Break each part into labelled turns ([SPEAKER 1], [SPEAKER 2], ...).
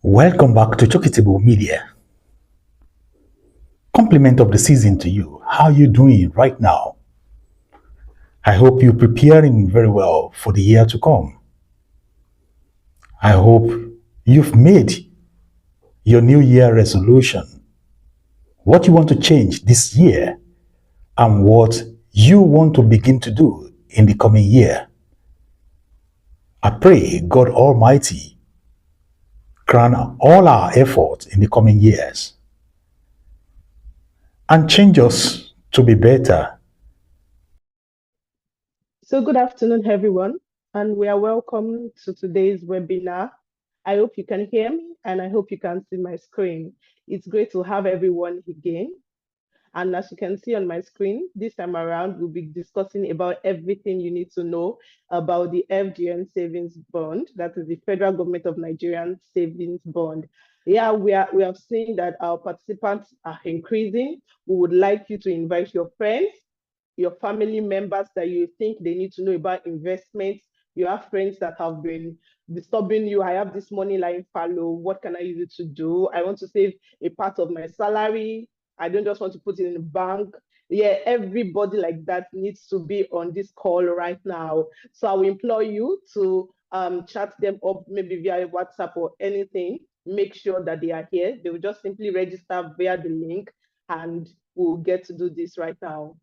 [SPEAKER 1] Welcome back to Chokitable Media. Compliment of the season to you. How are you doing right now? I hope you're preparing very well for the year to come. I hope you've made your New Year resolution, what you want to change this year, and what you want to begin to do in the coming year. I pray God Almighty grant all our efforts in the coming years and change us to be better.
[SPEAKER 2] So good afternoon, everyone, and we are welcome to today's webinar. I hope you can hear me and I hope you can see my screen. It's great to have everyone again. And as you can see on my screen, this time around, we'll be discussing about everything you need to know about the FGN Savings Bond, that is the Federal Government of Nigerian Savings Bond. Yeah, we have seen that our participants are increasing. We would like you to invite your friends, your family members that you think they need to know about investments. You have friends that have been disturbing you. I have this money lying fallow. What can I use it to do? I want to save a part of my salary. I don't just want to put it in the bank. Yeah, everybody like that needs to be on this call right now. So I will implore you to chat them up maybe via WhatsApp or anything. Make sure that they are here. They will just simply register via the link and we'll get to do this right now.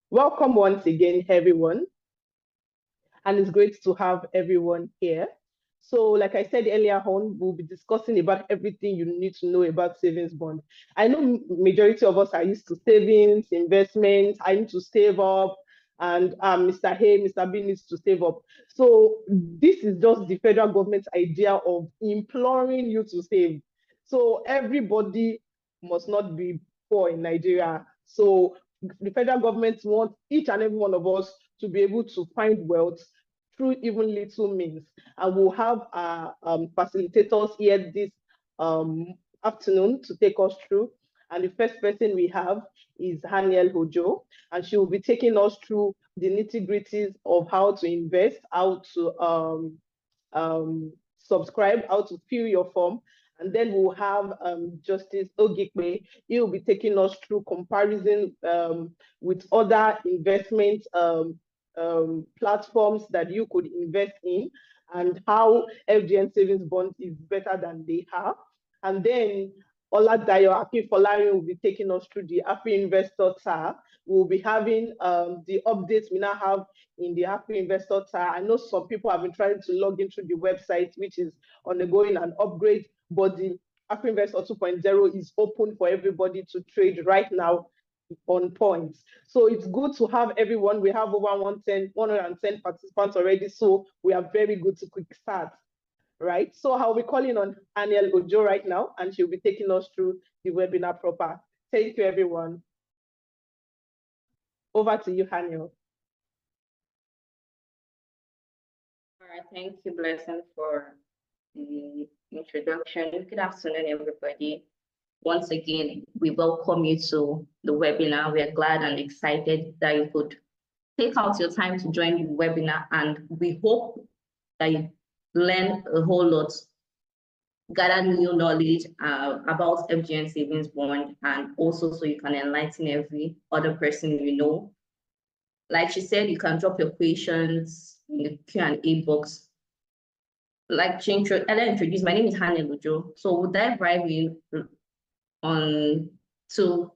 [SPEAKER 2] Welcome once again, everyone. And it's great to have everyone here. So like I said earlier on, we'll be discussing about everything you need to know about savings bond. I know majority of us are used to savings, investments, I need to save up, and Mr. Hey, Mr. B needs to save up. So this is just the federal government's idea of imploring you to save. So everybody must not be poor in Nigeria. So the federal government wants each and every one of us to be able to find wealth through even little means. And we'll have our facilitators here this afternoon to take us through. And the first person we have is Haniel Hojo, and she will be taking us through the nitty-gritties of how to invest, how to subscribe, how to fill your form. And then we'll have Justice Ogikwe. He will be taking us through comparison with other investment platforms that you could invest in and how FGN Savings Bond is better than they have. And then Oladayo Akinfolari will be taking us through the Happy Investor tab. We'll be having the updates we now have in the Happy Investor tab. I know some people have been trying to log into the website, which is undergoing an upgrade, but the Happy Investor 2.0 is open for everybody to trade right now on points. So it's good to have everyone. We have over 110 participants already, so we are very good to quick start, right? So I'll be calling on Aniel Ojo right now, and she'll be taking us through the webinar proper. Thank you, everyone. Over to you, Aniel.
[SPEAKER 3] All right, thank you, Blessing, for the introduction. Good afternoon, everybody. Once again, we welcome you to the webinar. We are glad and excited that you could take out your time to join the webinar, and we hope that you learn a whole lot, gather new knowledge about FGN Savings Bond, and also so you can enlighten every other person you know. Like she said, you can drop your questions in the Q&A box. Like she introduced, my name is Hannah Lujo. So we'll dive right in on to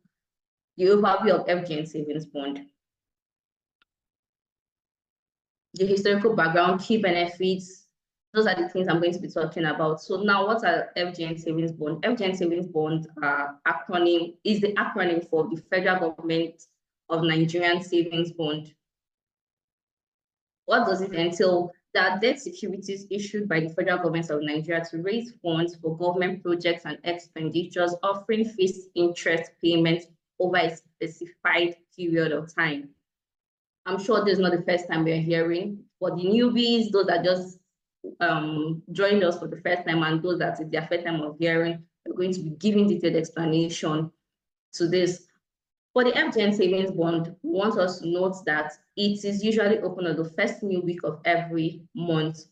[SPEAKER 3] the overview of FGN Savings Bond. The historical background, key benefits, those are the things I'm going to be talking about. So now, what are FGN Savings Bond? FGN Savings Bond is the acronym for the Federal Government of Nigerian Savings Bond. What does it entail? There are debt securities issued by the federal government of Nigeria to raise funds for government projects and expenditures, offering fixed interest payments over a specified period of time. I'm sure this is not the first time we're hearing. For the newbies, those that just joined us for the first time, and those that it's their first time of hearing, we're going to be giving detailed explanation to this. For the FGN Savings Bond, we want us to note that it is usually open on the first new week of every month,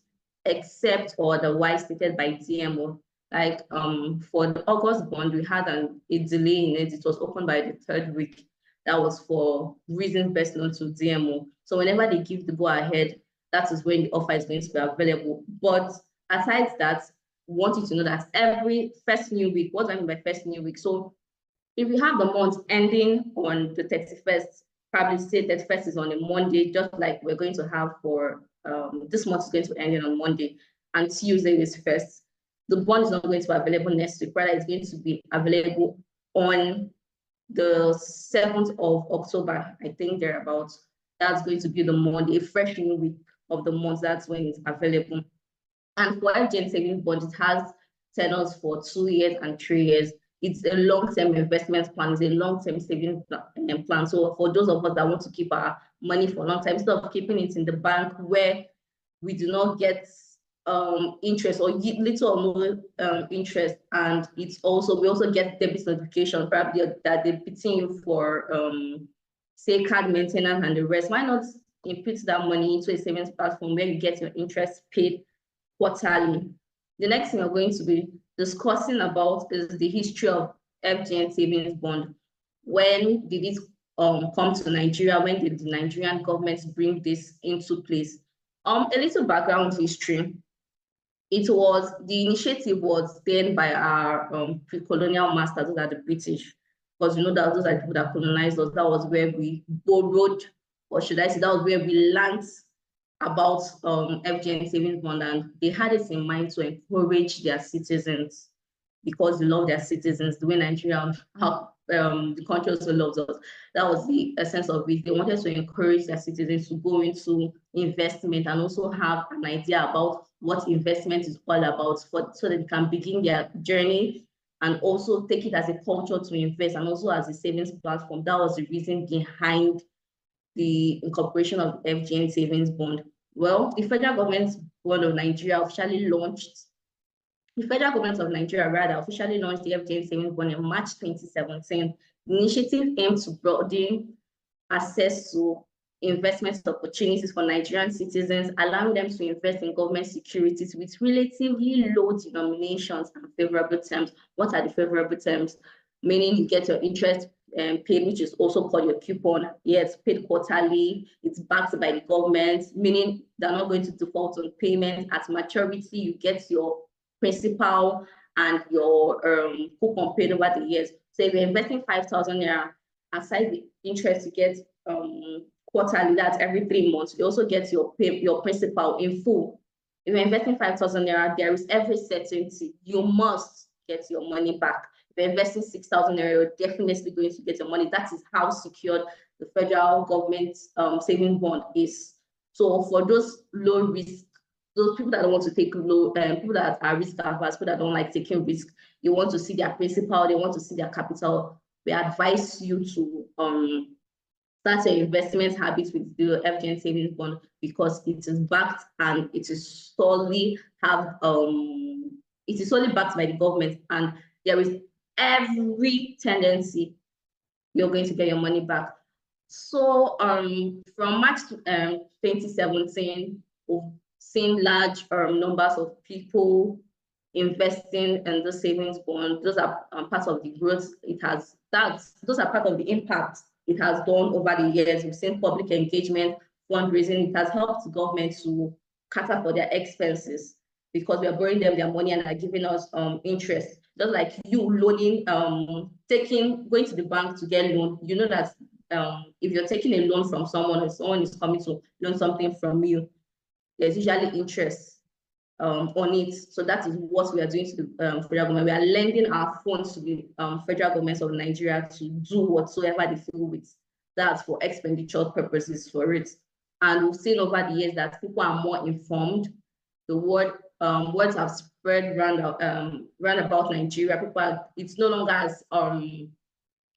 [SPEAKER 3] except or otherwise stated by DMO. Like for the August bond, we had a delay in it. It was opened by the third week. That was for reasons best known to DMO. So whenever they give the go ahead, that is when the offer is going to be available. But aside that, we want you to know that every first new week, what do I mean by first new week? So if you have the month ending on the 31st, probably say 31st is on a Monday, just like we're going to have for this month is going to end on Monday, and Tuesday is first. The bond is not going to be available next week, rather it's going to be available on the 7th of October, I think thereabouts. That's going to be the Monday, a fresh new week of the month. That's when it's available. And for FGN savings bond, it has tenors for 2 years and 3 years. It's a long-term investment plan, it's a long-term savings plan. So for those of us that want to keep our money for a long time, instead of keeping it in the bank where we do not get interest or little or no interest, and we also get debit notification probably that they're beating you for say card maintenance and the rest. Why not input that money into a savings platform where you get your interest paid quarterly? The next thing we're going to be discussing about is the history of FGN savings bond. When did it come to Nigeria? When did the Nigerian government bring this into place? A little background history. The initiative was then by our pre-colonial masters, those are the British, because you know that those are the people that colonized us. That was where we borrowed, or should I say, that was where we learned about FGN savings bond, and they had it in mind to encourage their citizens, because they love their citizens, the way Nigeria, how the country also loves us. That was the essence of it. They wanted to encourage their citizens to go into investment and also have an idea about what investment is all about, so that they can begin their journey and also take it as a culture to invest and also as a savings platform. That was the reason behind the incorporation of FGN savings bond. Well, the federal government board of Nigeria officially launched the federal government of Nigeria officially launched the FGN savings bond in March 2017. The initiative aimed to broaden access to investment opportunities for Nigerian citizens, allowing them to invest in government securities with relatively low denominations and favorable terms. What are the favorable terms? Meaning you get your interest paid, which is also called your coupon. Yes, paid quarterly. It's backed by the government, meaning they're not going to default on payment. At maturity, you get your principal and your coupon paid over the years. So if you're investing 5,000 naira, aside the interest you get quarterly, that's every 3 months, you also get your principal in full. If you're investing 5,000 naira, there is every certainty you must get your money back. If you're investing 6,000 naira, you're definitely going to get your money. That is how secured the federal government saving bond is. So for those low risk, those people that don't want to take low, people that are risk averse, people that don't like taking risk, they want to see their principal, they want to see their capital, we advise you to start your investment habits with the FGN savings bond, because it is backed and it is solely backed by the government, and there is every tendency you're going to get your money back. So from March 2017, we've seen large numbers of people investing in the savings bond. Those are part of the growth it has. Those are part of the impact it has done over the years. We've seen public engagement, fundraising. It has helped the government to cater for their expenses, because we are borrowing them their money and are giving us interest. Just like you loaning, going to the bank to get loan, you know that if you're taking a loan from someone and someone is coming to loan something from you, there's usually interest on it. So that is what we are doing to the federal government. We are lending our funds to the federal government of Nigeria to do whatsoever they feel with that for expenditure purposes for it. And we've seen over the years that people are more informed. The words have spread round about Nigeria. It's no longer as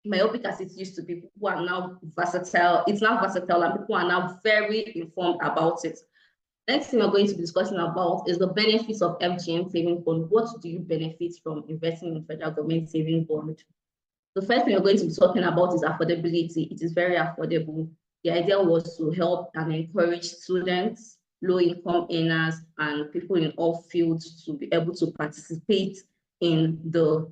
[SPEAKER 3] myopic as it used to be. People are now versatile. It's now versatile, and people are now very informed about it. Next thing we're going to be discussing about is the benefits of FGN savings bond. What do you benefit from investing in federal government savings bond? The first thing we're going to be talking about is affordability. It is very affordable. The idea was to help and encourage students, low-income earners, and people in all fields to be able to participate in the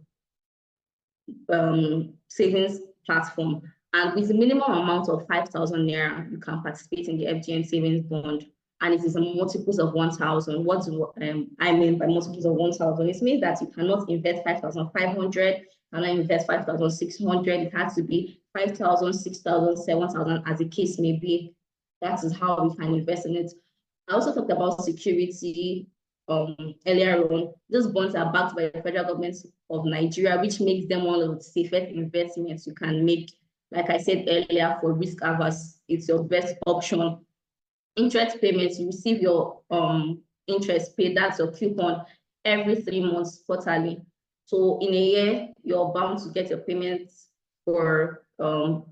[SPEAKER 3] savings platform. And with a minimum amount of 5,000 naira, you can participate in the FGN savings bond. And it is in multiples of 1,000. What do I mean by multiples of 1,000? It means that you cannot invest 5,500, cannot invest 5,600. It has to be 5,000, 6,000, 7,000, as the case may be. That is how we can invest in it. I also talked about security earlier on. Those bonds are backed by the federal government of Nigeria, which makes them one of the safest investments you can make. Like I said earlier, for risk averse, it's your best option. Interest payments, you receive your interest paid, that's your coupon, every 3 months quarterly. So in a year, you're bound to get your payments for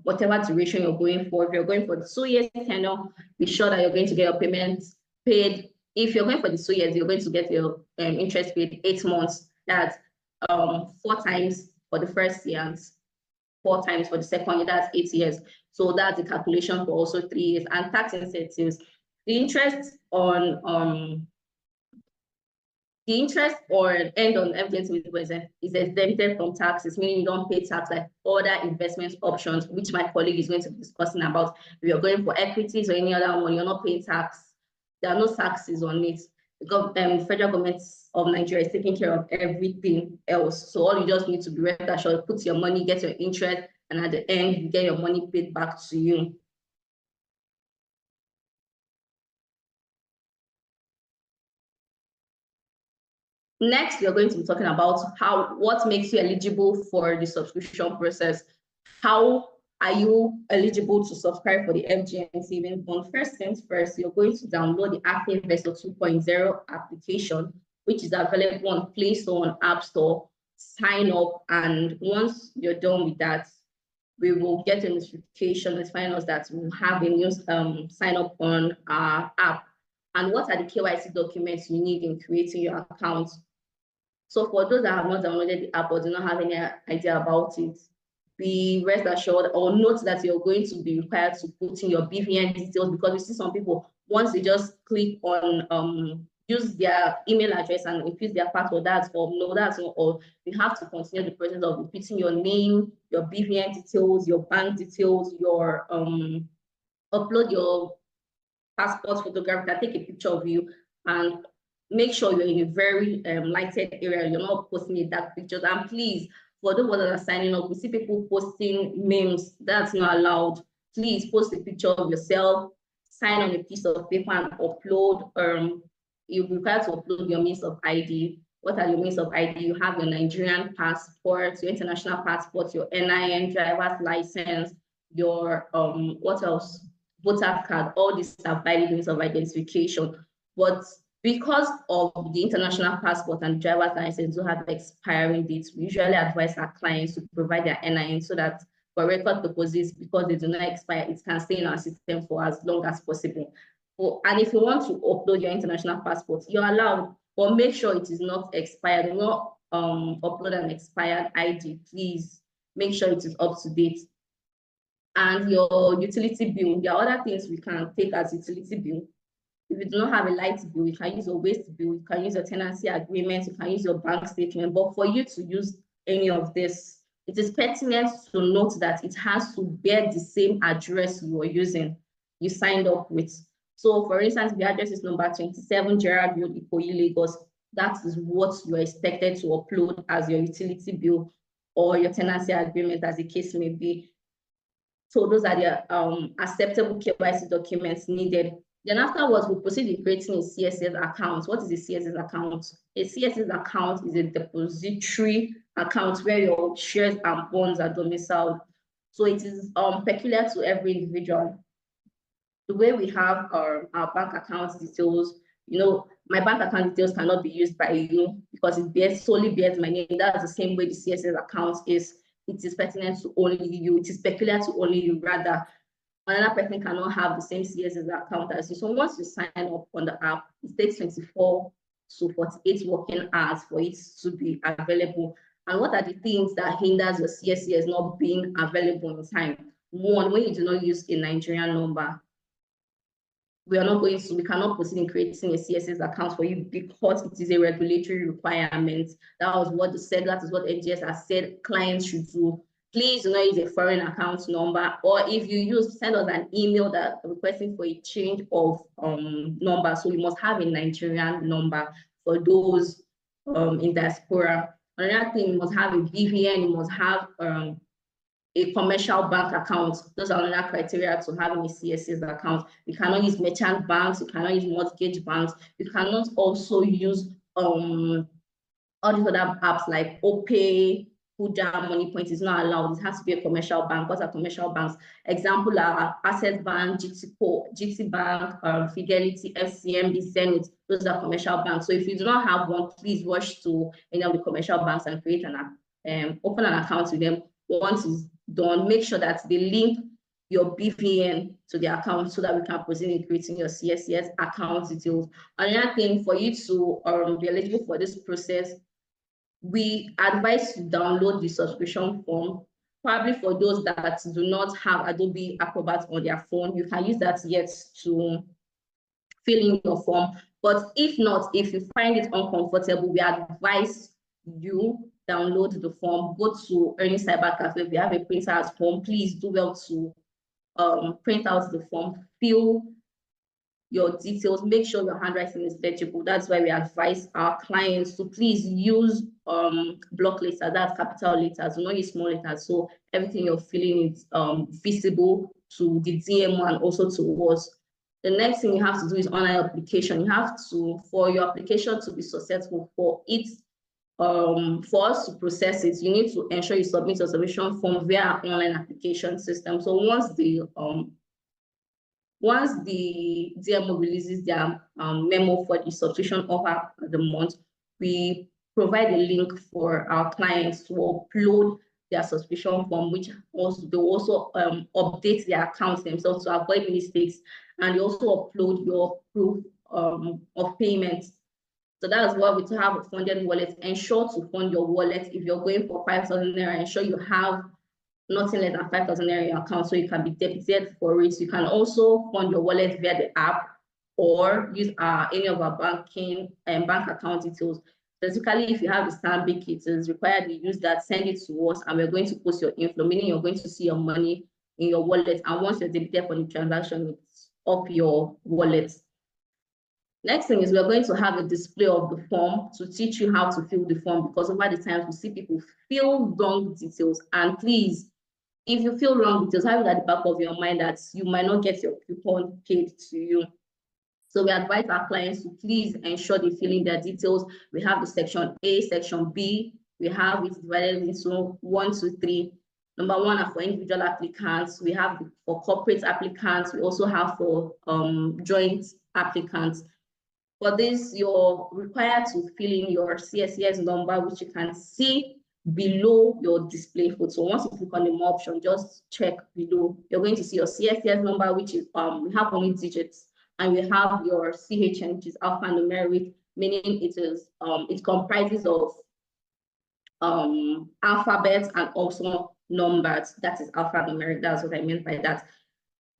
[SPEAKER 3] whatever duration you're going for. If you're going for the 2 years tenure, be sure that you're going to get your payments paid. If you're going for the 2 years, you're going to get your interest paid 8 months. That's 4 times for the first year and 4 times for the second year. That's 8 years. So that's the calculation for also 3 years. And tax incentives, the interest on earned on FGN is exempted from taxes, meaning you don't pay tax like other investment options, which my colleague is going to be discussing about. If you're going for equities or any other one, you're not paying tax. There are no taxes on it. The federal government of Nigeria is taking care of everything else. So all you just need to be rest assured, put your money, get your interest, and at the end, you get your money paid back to you. Next, we are going to be talking about what makes you eligible for the subscription process. How are you eligible to subscribe for the FGN savings bond? First things first, you're going to download the App Investor 2.0 application, which is available on Play Store and App Store. Sign up, and once you're done with that, we will get a notification notifying us that we'll have a new sign up on our app. And what are the KYC documents you need in creating your account? So for those that have not downloaded the app or do not have any idea about it, be rest assured or note that you're going to be required to put in your BVN details, because we see some people, once they just click on use their email address and increase their password, or you have to continue the process of repeating your name, your BVN details, your bank details, your upload your passport photograph, can take a picture of you, and make sure you're in a very lighted area. You're not posting a dark pictures. And please, for those that are signing up, we see people posting memes. That's not allowed. Please post a picture of yourself, sign on a piece of paper and upload. You're required to upload your means of ID. What are your means of ID? You have your Nigerian passport, your international passport, your NIN, driver's license, your what else? Voter card. All these are valid means of identification. But because of the international passport and driver's license do have expiring dates, we usually advise our clients to provide their NIN so that for record purposes, because they do not expire, it can stay in our system for as long as possible. And if you want to upload your international passport, you're allowed, but make sure it is not expired. Do not upload an expired ID, please. Make sure it is up to date. And your utility bill, there are other things we can take as utility bill. If you do not have a light bill, you can use your waste bill, you can use your tenancy agreement, you can use your bank statement. But for you to use any of this, it is pertinent to note that it has to bear the same address you are using, you signed up with. So for instance, the address is number 27 Gerard Road, Ikoyi, Lagos. That is what you are expected to upload as your utility bill or your tenancy agreement, as the case may be. So those are the acceptable KYC documents needed. Then afterwards, we'll proceed in creating a CSS account. What is a CSS account? A CSS account is a depository account where your shares and bonds are domiciled. So it is peculiar to every individual. The way we have our bank account details, my bank account details cannot be used by you because it solely bears my name. That's the same way the CSS account is. It is pertinent to only you. It is peculiar to only you, rather. Another person cannot have the same CSS account as you. So once you sign up on the app, it takes 24 to 48 working hours for it to be available. And what are the things that hinders your CSS not being available in time? One, when you do not use a Nigerian number. we cannot proceed in creating a CSS account for you because it is a regulatory requirement. That is what NGS has said clients should do. Please do not use a foreign account number, or if you send us an email that requesting for a change of number. So you must have a Nigerian number for those in diaspora. Another thing, you must have a BVN, you must have a commercial bank account. Those are another criteria to having a CSS account. You cannot use merchant banks, you cannot use mortgage banks, you cannot also use all these other apps like OPay, Kuda, MoneyPoint is not allowed. It has to be a commercial bank. What are commercial banks? Example are Access Bank, GT Bank, Fidelity, FCMB, Zenith. Those are commercial banks. So if you do not have one, please rush to any of the commercial banks and create open an account with them. Once it's done, make sure that they link your BVN to the account so that we can proceed in creating your CSCS account details. Another thing, for you to be eligible for this process, we advise you download the subscription form. Probably for those that do not have Adobe Acrobat on their phone, you can use that yet to fill in your form. But if not, if you find it uncomfortable, we advise you download the form. Go to any cyber cafe. If you have a printer at home, please do well to print out the form, fill your details, make sure your handwriting is legible. That's why we advise our clients to please use block letters, that's capital letters, do not use small letters, so everything you're filling is visible to the DMO and also to us. The next thing you have to do is online application. You have to, for your application to be successful, for us to process it, you need to ensure you submit your submission form via our online application system. So once the DMO releases their memo for the subscription offer of the month, we provide a link for our clients to upload their subscription form, which also they also update their accounts themselves to avoid mistakes, and you also upload your proof of payment. So that's why we have a funded wallet. Ensure to fund your wallet. If you're going for 5,000 naira, ensure you have nothing less than 5,000 naira in your account so you can be debited for it. You can also fund your wallet via the app or use any of our banking and bank account details. Basically, if you have the Stanbic, it is required to use that, send it to us, and we're going to post your inflow, meaning you're going to see your money in your wallet. And once you're debited for the transaction, it's off your wallet. Next thing is we're going to have a display of the form to teach you how to fill the form, because over the times we see people fill wrong details. And please, if you fill wrong details, have it at the back of your mind that you might not get your coupon paid to you. So we advise our clients to please ensure they fill in their details. We have the section A, section B. We have it divided into 1, 2, 3. Number 1 are for individual applicants. We have for corporate applicants. We also have for joint applicants. For this, you're required to fill in your CSCS number, which you can see below your display photo. Once you click on the more option, just check below. You're going to see your CSCS number, which is we have only digits, and we have your CHN, which is alphanumeric, meaning it is it comprises of alphabets and also numbers. That is alphanumeric. That's what I meant by that.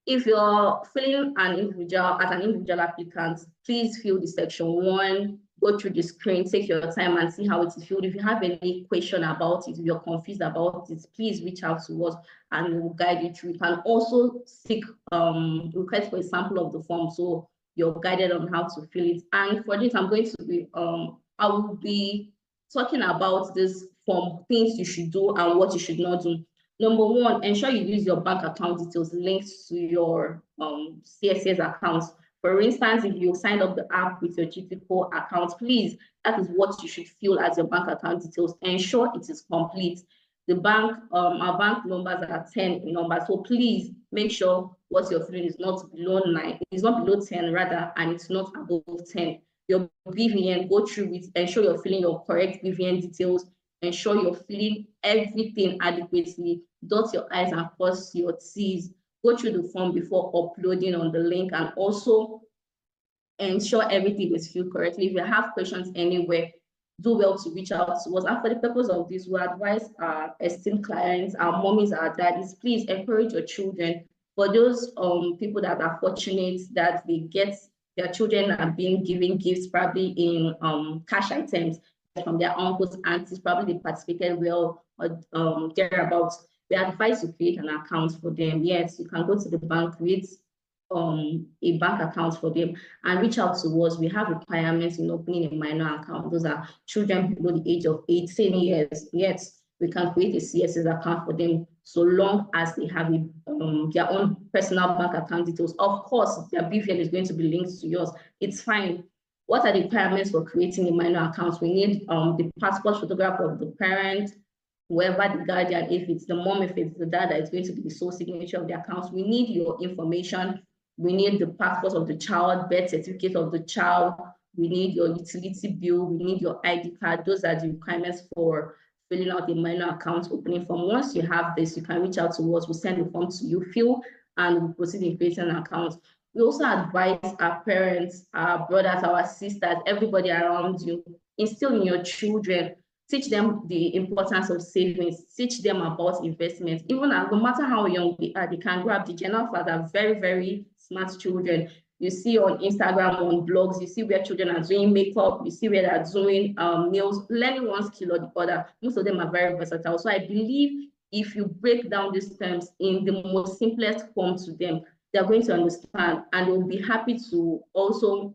[SPEAKER 3] If you're filling as an individual applicant, please fill the section 1, go through the screen, take your time and see how it is filled. If you have any question about it, if you're confused about it, please reach out to us and we will guide you through. You can also seek request for a sample of the form so you're guided on how to fill it. And for this, I'm going to be I will be talking about this form, things you should do and what you should not do. Number 1, ensure you use your bank account details linked to your CSCS accounts. For instance, if you signed up the app with your GTCO account, please, that is what you should fill as your bank account details. Ensure it is complete. The bank, our bank numbers are 10 in number, so please make sure what you're filling is not below 9, it's not below 10 rather, and it's not above 10. Your BVN, go through it, ensure you're filling your correct BVN details, ensure you're filling everything adequately, dot your I's and cross your T's, go through the form before uploading on the link, and also ensure everything is filled correctly. If you have questions anywhere, do well to reach out to us. And for the purpose of this, we advise our esteemed clients, our mommies, our daddies, please encourage your children For those people that are fortunate that they get their children are being given gifts probably in cash items from their uncles, aunties, probably they participated well or thereabouts. We advise you create an account for them. Yes, you can go to the bank, create a bank account for them and reach out to us. We have requirements in opening a minor account. Those are children below the age of 18 years. Yes, we can create a CSS account for them so long as they have their own personal bank account details. Of course, their BVN is going to be linked to yours. It's fine. What are the requirements for creating a minor account? We need the passport photograph of the parent, whoever the guardian, if it's the mom, if it's the dad, that is going to be the sole signature of the accounts. We need your information. We need the passport of the child, birth certificate of the child. We need your utility bill. We need your ID card. Those are the requirements for filling out a minor account opening form. Once you have this, you can reach out to us. We'll send the form to you, fill, and we'll proceed in creating an account. We also advise our parents, our brothers, our sisters, everybody around you, instill in your children, teach them the importance of savings, teach them about investments. Even no matter how young they are, they can grab. The general fathers are very, very smart children. You see on Instagram, on blogs, you see where children are doing makeup, you see where they're doing nails, learning one skill or the other. Most of them are very versatile. So I believe if you break down these terms in the most simplest form to them, they're going to understand and they'll be happy to also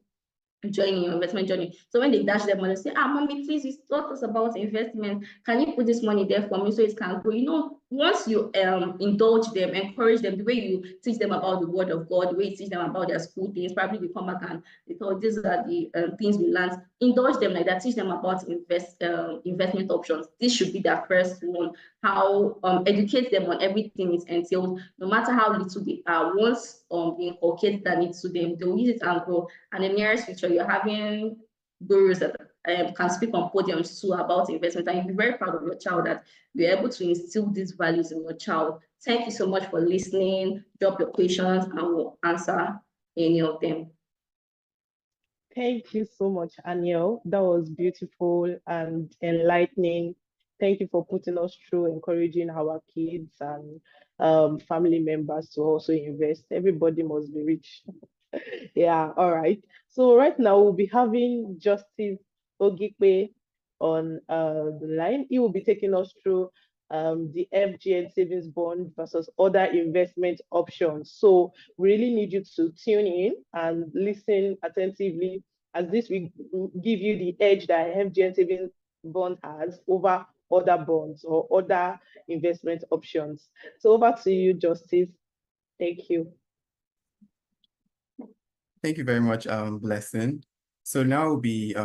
[SPEAKER 3] join your investment journey. So when they dash their money, say, mommy, please, you taught us about investment. Can you put this money there for me so it can grow? Once you indulge them, encourage them, the way you teach them about the word of God, the way you teach them about their school things, probably they come back and because these are the things we learned. Indulge them like that, teach them about investment options. This should be their first one. How educate them on everything it entails, no matter how little they are. Once we inculcate that into them, they'll use it and grow. And in the nearest future, you're having gurus that can speak on podiums too about investment, and you'll be very proud of your child that you're able to instill these values in your child. Thank you so much for listening. Drop your questions and we'll answer any of them.
[SPEAKER 2] Thank you so much, Aniel. That was beautiful and enlightening. Thank you for putting us through, encouraging our kids and family members to also invest. Everybody must be rich. Yeah, all right. So right now we'll be having Justice Ogikwe on the line. He will be taking us through the FGN savings bond versus other investment options. So we really need you to tune in and listen attentively, as this will give you the edge that FGN savings bond has over other bonds or other investment options. So over to you, Justice. Thank you.
[SPEAKER 4] Thank you very much, Blessing. So now we'll be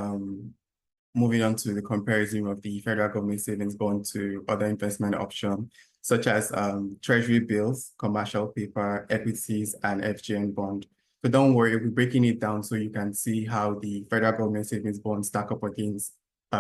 [SPEAKER 4] moving on to the comparison of the federal government savings bond to other investment options, such as treasury bills, commercial paper, equities, and FGN bond. So don't worry, we'll be breaking it down so you can see how the federal government savings bond stack up against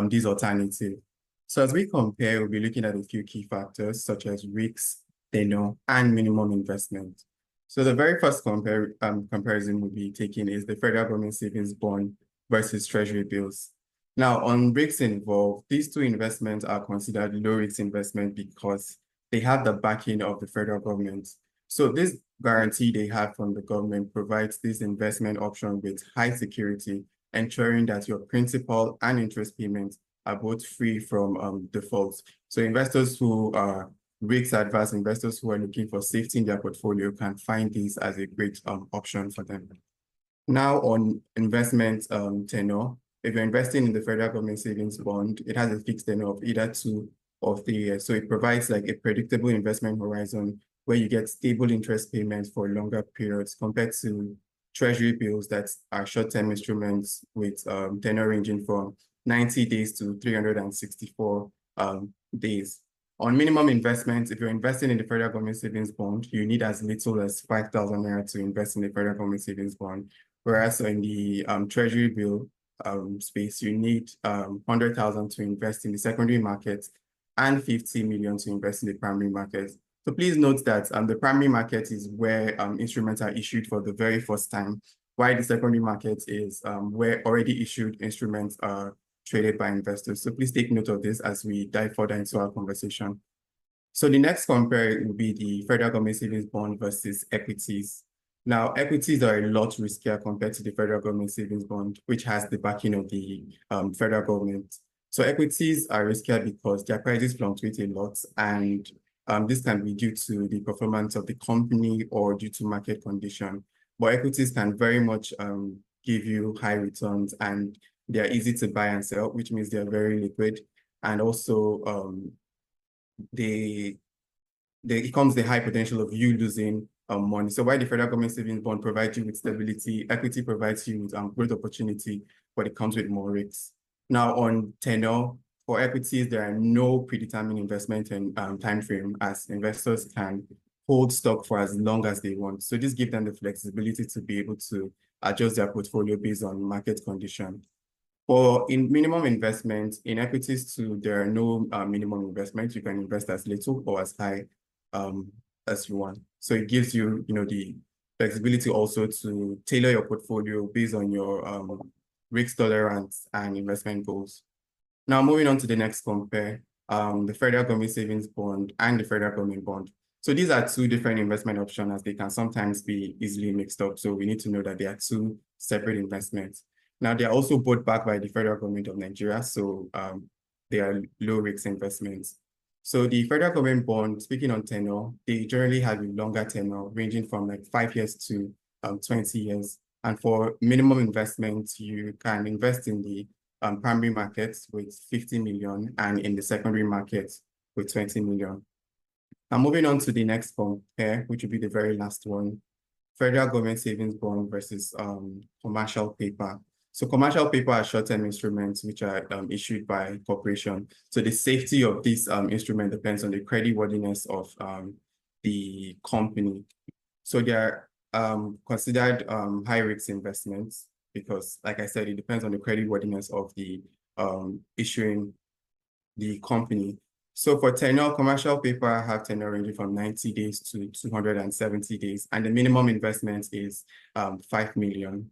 [SPEAKER 4] these alternatives. So as we compare, we'll be looking at a few key factors, such as risks, tenure, and minimum investment. So the very first comparison we'll be taking is the federal government savings bond versus treasury bills. Now, on risks involved, these two investments are considered low-risk investment because they have the backing of the federal government. So this guarantee they have from the government provides this investment option with high security, ensuring that your principal and interest payments are both free from defaults. So investors who are risk-adverse, investors who are looking for safety in their portfolio can find these as a great option for them. Now on investment tenure, if you're investing in the federal government savings bond, it has a fixed tenure of either 2 or 3 years. So it provides like a predictable investment horizon where you get stable interest payments for longer periods compared to treasury bills that are short-term instruments with tenure ranging from 90 days to 364 days. On minimum investment, if you're investing in the federal government savings bond, you need as little as 5,000 naira to invest in the federal government savings bond. Whereas in the treasury bill space, you need 100,000 to invest in the secondary market and 50 million to invest in the primary market. So please note that the primary market is where instruments are issued for the very first time, while the secondary market is where already issued instruments are traded by investors. So please take note of this as we dive further into our conversation. So the next compare will be the federal government savings bond versus equities. Now, equities are a lot riskier compared to the federal government savings bond, which has the backing of the federal government. So equities are riskier because their prices fluctuate a lot, and this can be due to the performance of the company or due to market condition. But equities can very much give you high returns, and they are easy to buy and sell, which means they are very liquid. And also, it comes the high potential of you losing money. So while the federal government savings bond provides you with stability, equity provides you with growth opportunity, but it comes with more risks. Now on tenure, for equities, there are no predetermined investment and time frame, as investors can hold stock for as long as they want. So this gives them the flexibility to be able to adjust their portfolio based on market condition. For in minimum investment, in equities too, there are no minimum investments. You can invest as little or as high as you want. So it gives you, the flexibility also to tailor your portfolio based on your risk tolerance and investment goals. Now, moving on to the next compare, the federal government savings bond and the federal government bond. So these are two different investment options, as they can sometimes be easily mixed up. So we need to know that they are two separate investments. Now, they are also both backed by the federal government of Nigeria. So they are low risk investments. So the federal government bond, speaking on tenure, they generally have a longer tenure ranging from like 5 years to 20 years. And for minimum investments, you can invest in the primary markets with 50 million and in the secondary market with 20 million. Now moving on to the next compare, which will be the very last one, federal government savings bond versus commercial paper. So commercial paper are short-term instruments which are issued by corporation. So the safety of this instrument depends on the creditworthiness of the company. So they are considered high-risk investments because, like I said, it depends on the creditworthiness of the issuing the company. So for tenure, commercial paper have tenure ranging from 90 days to 270 days, and the minimum investment is 5 million.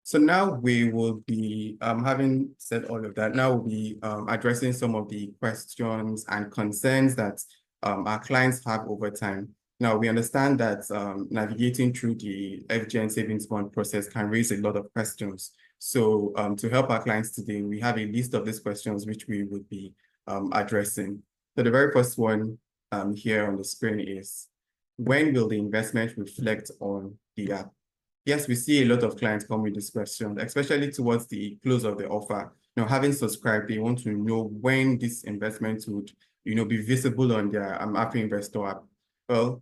[SPEAKER 4] So now we will be, having said all of that, now we'll be addressing some of the questions and concerns that our clients have over time. Now, we understand that navigating through the FGN savings bond process can raise a lot of questions. So to help our clients today, we have a list of these questions which we would be addressing. So the very first one here on the screen is, when will the investment reflect on the app? Yes, we see a lot of clients come with this question, especially towards the close of the offer. Now, having subscribed, they want to know when this investment would, be visible on their Happy Investor app. Well,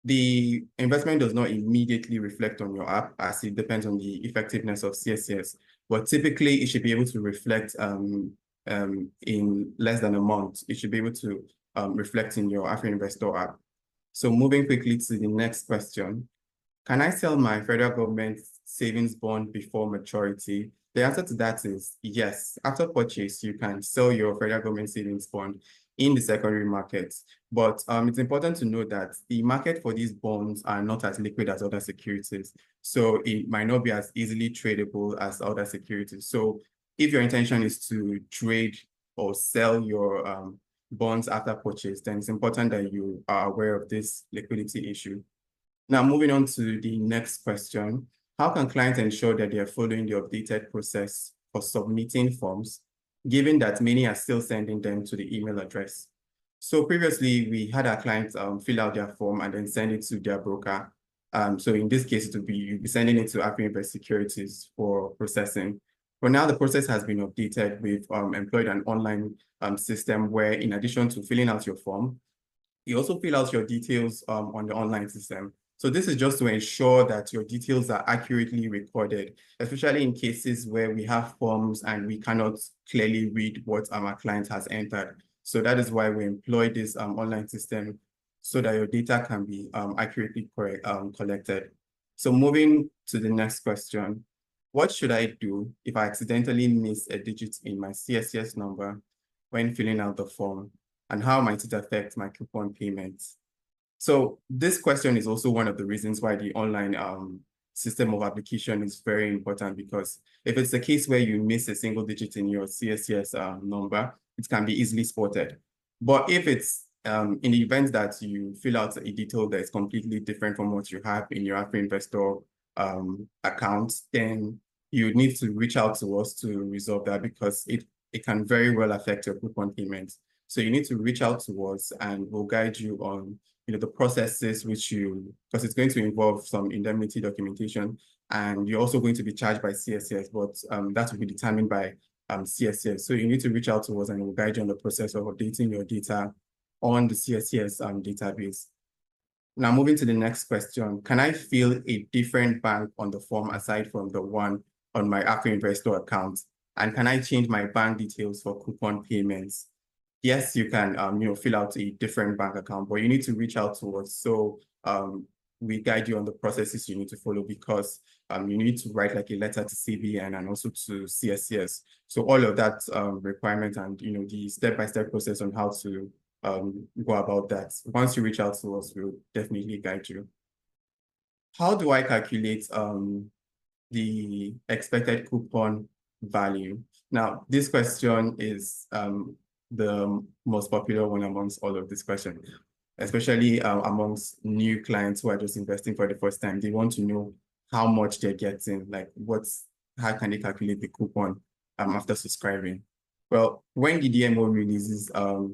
[SPEAKER 4] the investment does not immediately reflect on your app, as it depends on the effectiveness of CSCS. But typically, it should be able to reflect in less than a month. It should be able to reflect in your Happy Investor app. So moving quickly to the next question. Can I sell my federal government savings bond before maturity? The answer to that is yes. After purchase, you can sell your federal government savings bond in the secondary markets. But it's important to note that the market for these bonds are not as liquid as other securities. So it might not be as easily tradable as other securities. So if your intention is to trade or sell your bonds after purchase, then it's important that you are aware of this liquidity issue. Now, moving on to the next question, how can clients ensure that they are following the updated process for submitting forms, given that many are still sending them to the email address? So previously, we had our clients fill out their form and then send it to their broker. So in this case, you'll be sending it to Fgnsb Securities for processing. But now the process has been updated. We've employed an online system where, in addition to filling out your form, you also fill out your details on the online system. So this is just to ensure that your details are accurately recorded, especially in cases where we have forms and we cannot clearly read what our client has entered. So that is why we employ this online system, so that your data can be accurately collected. So moving to the next question, what should I do if I accidentally miss a digit in my CSCS number when filling out the form? And how might it affect my coupon payments? So this question is also one of the reasons why the online system of application is very important, because if it's a case where you miss a single digit in your CSCS number, it can be easily spotted. But if it's in the event that you fill out a detail that is completely different from what you have in your Afri Investor account, then you need to reach out to us to resolve that, because it can very well affect your coupon payments. So you need to reach out to us and we'll guide you on the processes because it's going to involve some indemnity documentation, and you're also going to be charged by CSCS, but that will be determined by CSCS. So you need to reach out to us and we'll guide you on the process of updating your data on the CSCS database. Now, moving to the next question, can I fill a different bank on the form aside from the one on my Afri Investor account? And can I change my bank details for coupon payments? Yes, you can fill out a different bank account, but you need to reach out to us. So we guide you on the processes you need to follow, because you need to write like a letter to CBN and also to CSCS. So all of that requirement and the step-by-step process on how to go about that. Once you reach out to us, we'll definitely guide you. How do I calculate the expected coupon value? Now, this question is the most popular one amongst all of this question, especially amongst new clients who are just investing for the first time. They want to know how much they're getting, like how can they calculate the coupon after subscribing. Well, when the DMO releases,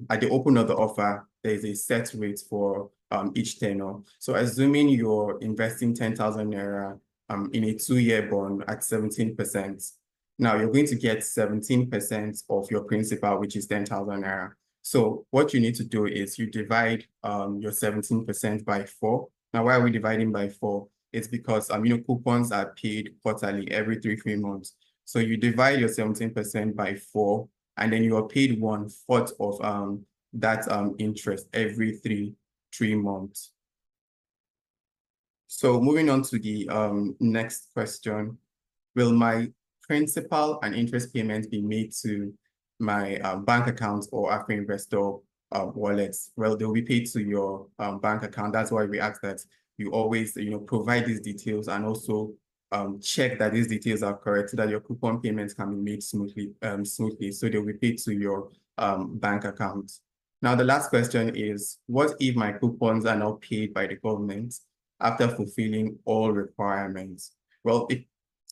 [SPEAKER 4] at the open of the offer, there is a set rate for each tenor. So assuming you're investing 10,000 Naira in a 2-year bond at 17%, now you're going to get 17% of your principal, which is 10,000 Naira. So what you need to do is you divide your 17% by 4. Now, why are we dividing by 4? It's because coupons are paid quarterly, every 3 months. So you divide your 17% by 4, and then you are paid 1/4 of that interest every 3 months. So moving on to the next question, will my principal and interest payments be made to my bank account or Afri Investor wallets? Well, they'll be paid to your bank account. That's why we ask that you always provide these details, and also check that these details are correct so that your coupon payments can be made smoothly. So they'll be paid to your bank account. Now, the last question is, what if my coupons are not paid by the government after fulfilling all requirements? Well,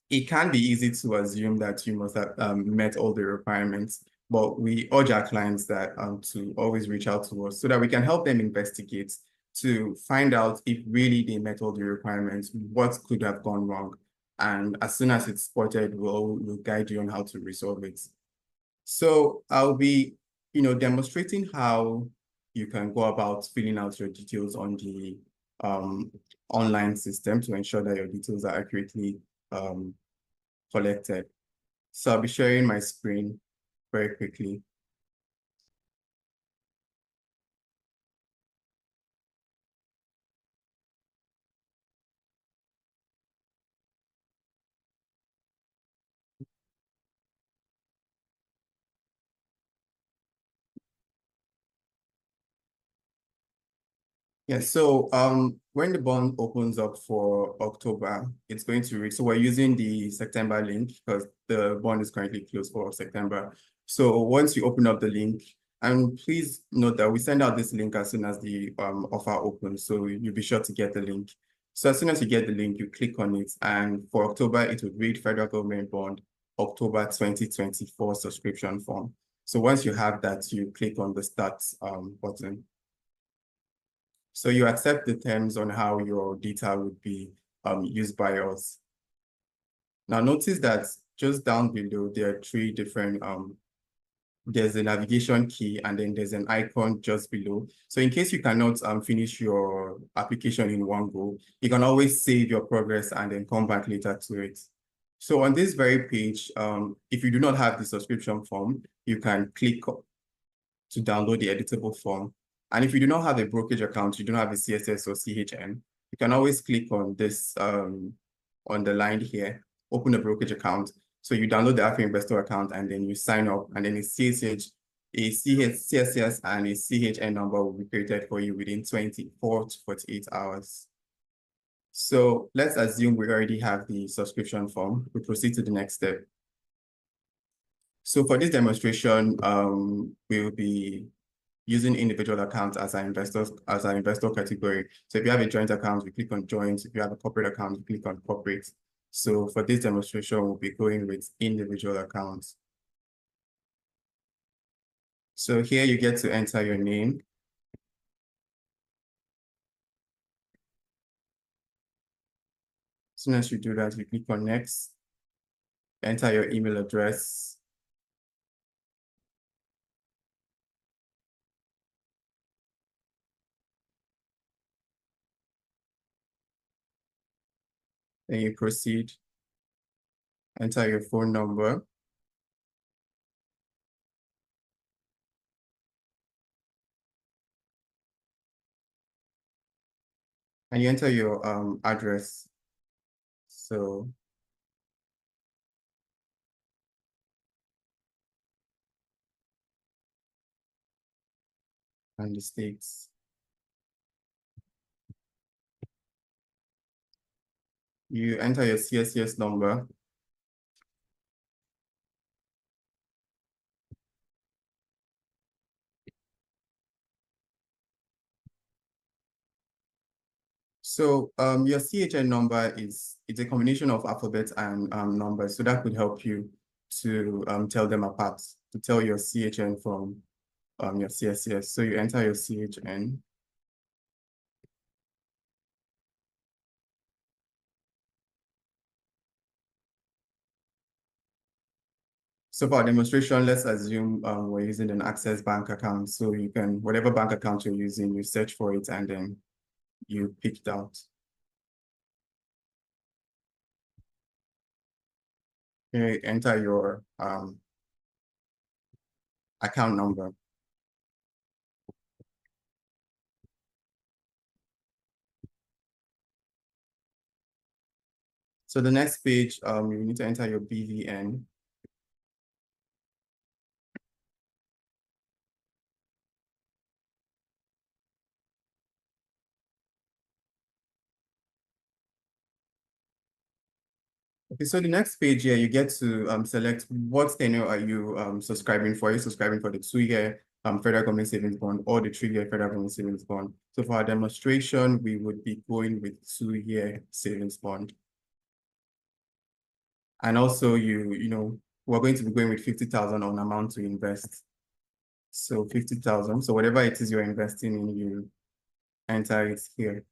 [SPEAKER 4] it can be easy to assume that you must have met all the requirements, but we urge our clients that to always reach out to us so that we can help them investigate to find out if really they met all the requirements, what could have gone wrong. And as soon as it's spotted, we'll guide you on how to resolve it. So I'll be demonstrating how you can go about filling out your details on the online system to ensure that your details are accurately collected. So I'll be sharing my screen very quickly. Yeah, so when the bond opens up for October, it's going to reach. So we're using the September link because the bond is currently closed for September. So once you open up the link, and please note that we send out this link as soon as the offer opens, so you'll be sure to get the link. So as soon as you get the link, you click on it, and for October, it will read Federal Government Bond October 2024 subscription form. So once you have that, you click on the Start button. So you accept the terms on how your data would be used by us. Now notice that just down below, there are 3 different, there's a navigation key, and then there's an icon just below. So in case you cannot finish your application in one go, you can always save your progress and then come back later to it. So on this very page, if you do not have the subscription form, you can click to download the editable form. And if you do not have a brokerage account, you don't have a CSS or CHN, you can always click on this on the line here, open a brokerage account. So you download the Afri Investor account and then you sign up, and then a CSS and a CHN number will be created for you within 24 to 48 hours. So let's assume we already have the subscription form. We proceed to the next step. So for this demonstration, we'll be using individual accounts as our investor category. So if you have a joint account, we click on joint. If you have a corporate account, we click on corporate. So for this demonstration, we'll be going with individual accounts. So here you get to enter your name. As soon as you do that, you click on next, enter your email address. Then you proceed, enter your phone number. And you enter your address. So and the states. You enter your CSCS number. So your CHN number it's a combination of alphabets and numbers. So that could help you to tell them apart, to tell your CHN from your CSCS. So you enter your CHN. So for our demonstration, let's assume we're using an Access Bank account. So you can, whatever bank account you're using, you search for it and then you pick it out. You enter your account number. So the next page, you need to enter your BVN. Okay, so the next page here, you get to select what tenure are you subscribing for. Are you subscribing for the 2-year federal government savings bond or the 3-year federal government savings bond? So for our demonstration, we would be going with 2-year savings bond. And also we're going to be going with 50,000 on amount to invest. So 50,000. So whatever it is you're investing in, you enter it here.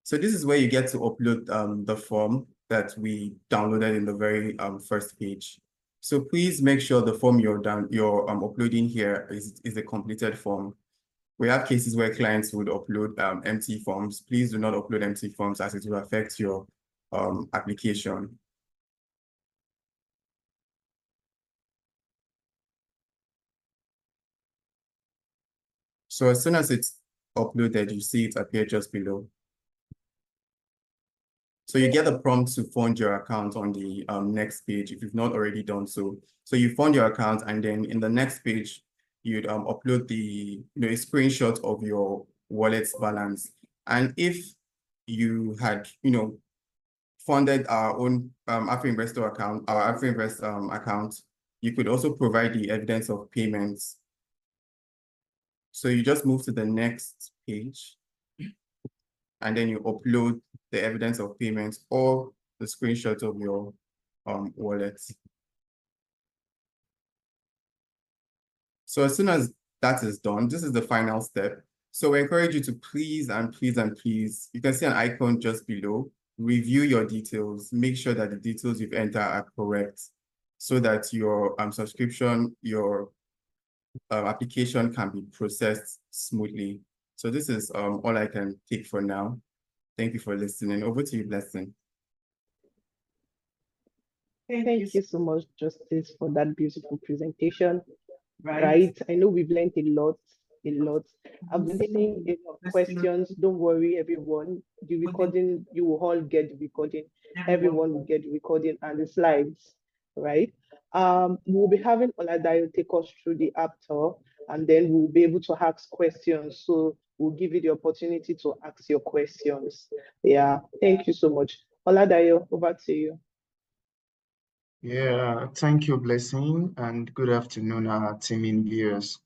[SPEAKER 4] So this is where you get to upload the form that we downloaded in the very first page. So please make sure the form you're uploading here is a completed form. We have cases where clients would upload empty forms. Please do not upload empty forms as it will affect your application. So as soon as it's uploaded, you see it appear just below. So you get a prompt to fund your account on the next page if you've not already done so. So you fund your account, and then in the next page, you'd upload a screenshot of your wallet's balance. And if you had funded our own Afri-Investor account, our Afri-Invest account, you could also provide the evidence of payments. So you just move to the next page, and then you upload the evidence of payments or the screenshot of your wallet. So as soon as that is done, this is the final step. So we encourage you to please, you can see an icon just below, review your details, make sure that the details you've entered are correct so that your subscription, your application can be processed smoothly. So this is all I can take for now. Thank you for listening. Over to you, Blessing.
[SPEAKER 2] Thank you so much, Justice, for that beautiful presentation. Right? I know we've learned a lot. I've been seeing a lot of questions. Don't worry, everyone. The recording, you will all get the recording. Everyone will get the recording and the slides, right? We'll be having Oladayo take us through the app tour, and then we'll be able to ask questions. So we'll give you the opportunity to ask your questions. Yeah, thank you so much. Oladayo, over to you.
[SPEAKER 5] Yeah, thank you, Blessing, and good afternoon, our teaming viewers.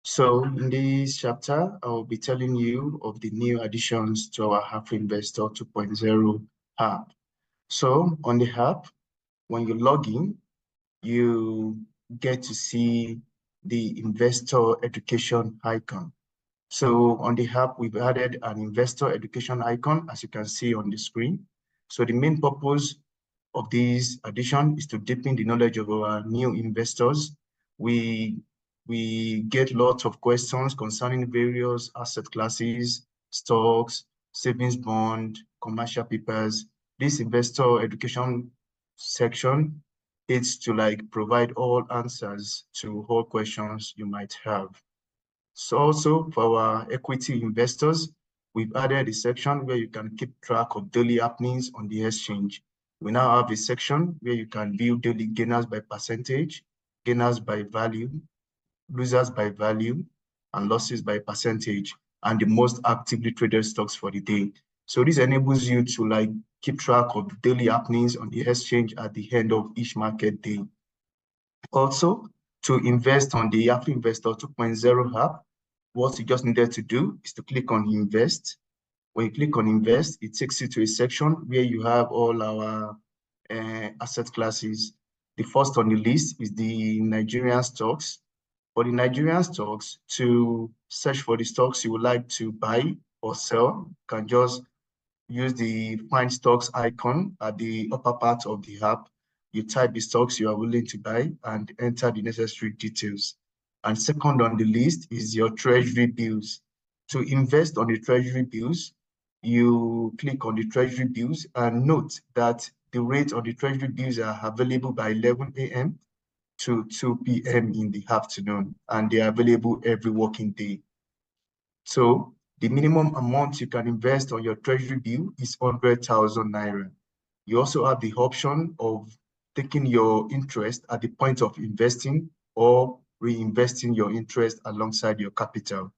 [SPEAKER 5] So, in this chapter, I will be telling you of the new additions to our Half Investor 2.0 app. So, on the app, when you log in, you get to see the investor education icon. So, on the app, we've added an investor education icon, as you can see on the screen. So, the main purpose of this addition is to deepen the knowledge of our new investors. We get lots of questions concerning various asset classes, stocks, savings bond, commercial papers. This investor education section is to provide all answers to all questions you might have. So also for our equity investors, we've added a section where you can keep track of daily happenings on the exchange. We now have a section where you can view daily gainers by percentage, gainers by value, losers by value, and losses by percentage, and the most actively traded stocks for the day. So this enables you to keep track of daily happenings on the exchange at the end of each market day. Also, to invest on the Yahoo Investor 2.0 app, what you just needed to do is to click on Invest. When you click on Invest, it takes you to a section where you have all our asset classes. The first on the list is the Nigerian stocks. For the Nigerian stocks, to search for the stocks you would like to buy or sell, you can just use the Find Stocks icon at the upper part of the app. You type the stocks you are willing to buy and enter the necessary details. And second on the list is your treasury bills. To invest on the treasury bills, you click on the treasury bills and note that the rate on the treasury bills are available by 11 a.m. to 2 p.m. in the afternoon, and they are available every working day. So the minimum amount you can invest on your treasury bill is 100,000 naira. You also have the option of taking your interest at the point of investing or reinvesting your interest alongside your capital.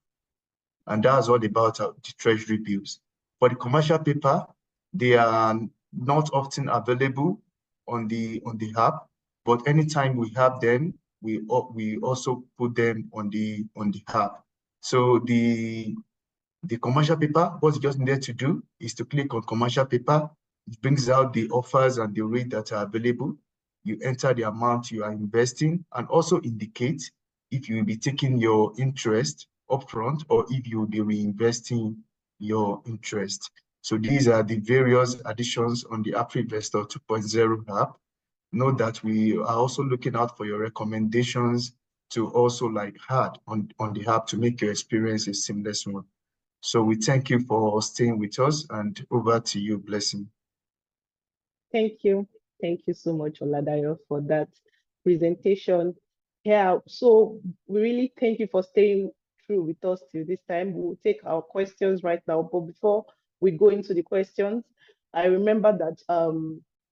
[SPEAKER 5] And that's all about the treasury bills. For the commercial paper, they are not often available on the app, but anytime we have them, we also put them on the app. So the commercial paper, what you just needed to do is to click on commercial paper. It brings out the offers and the rate that are available. You enter the amount you are investing and also indicate if you will be taking your interest upfront or if you will be reinvesting your interest. So these are the various additions on the App Investor 2.0 app. Note that we are also looking out for your recommendations to also add on the app to make your experience a seamless one. So we thank you for staying with us, and over to you, Blessing.
[SPEAKER 2] Thank you. Thank you so much, Oladayo, for that presentation. Yeah, so we really thank you for staying through with us till this time. We'll take our questions right now, but before we go into the questions, I remember that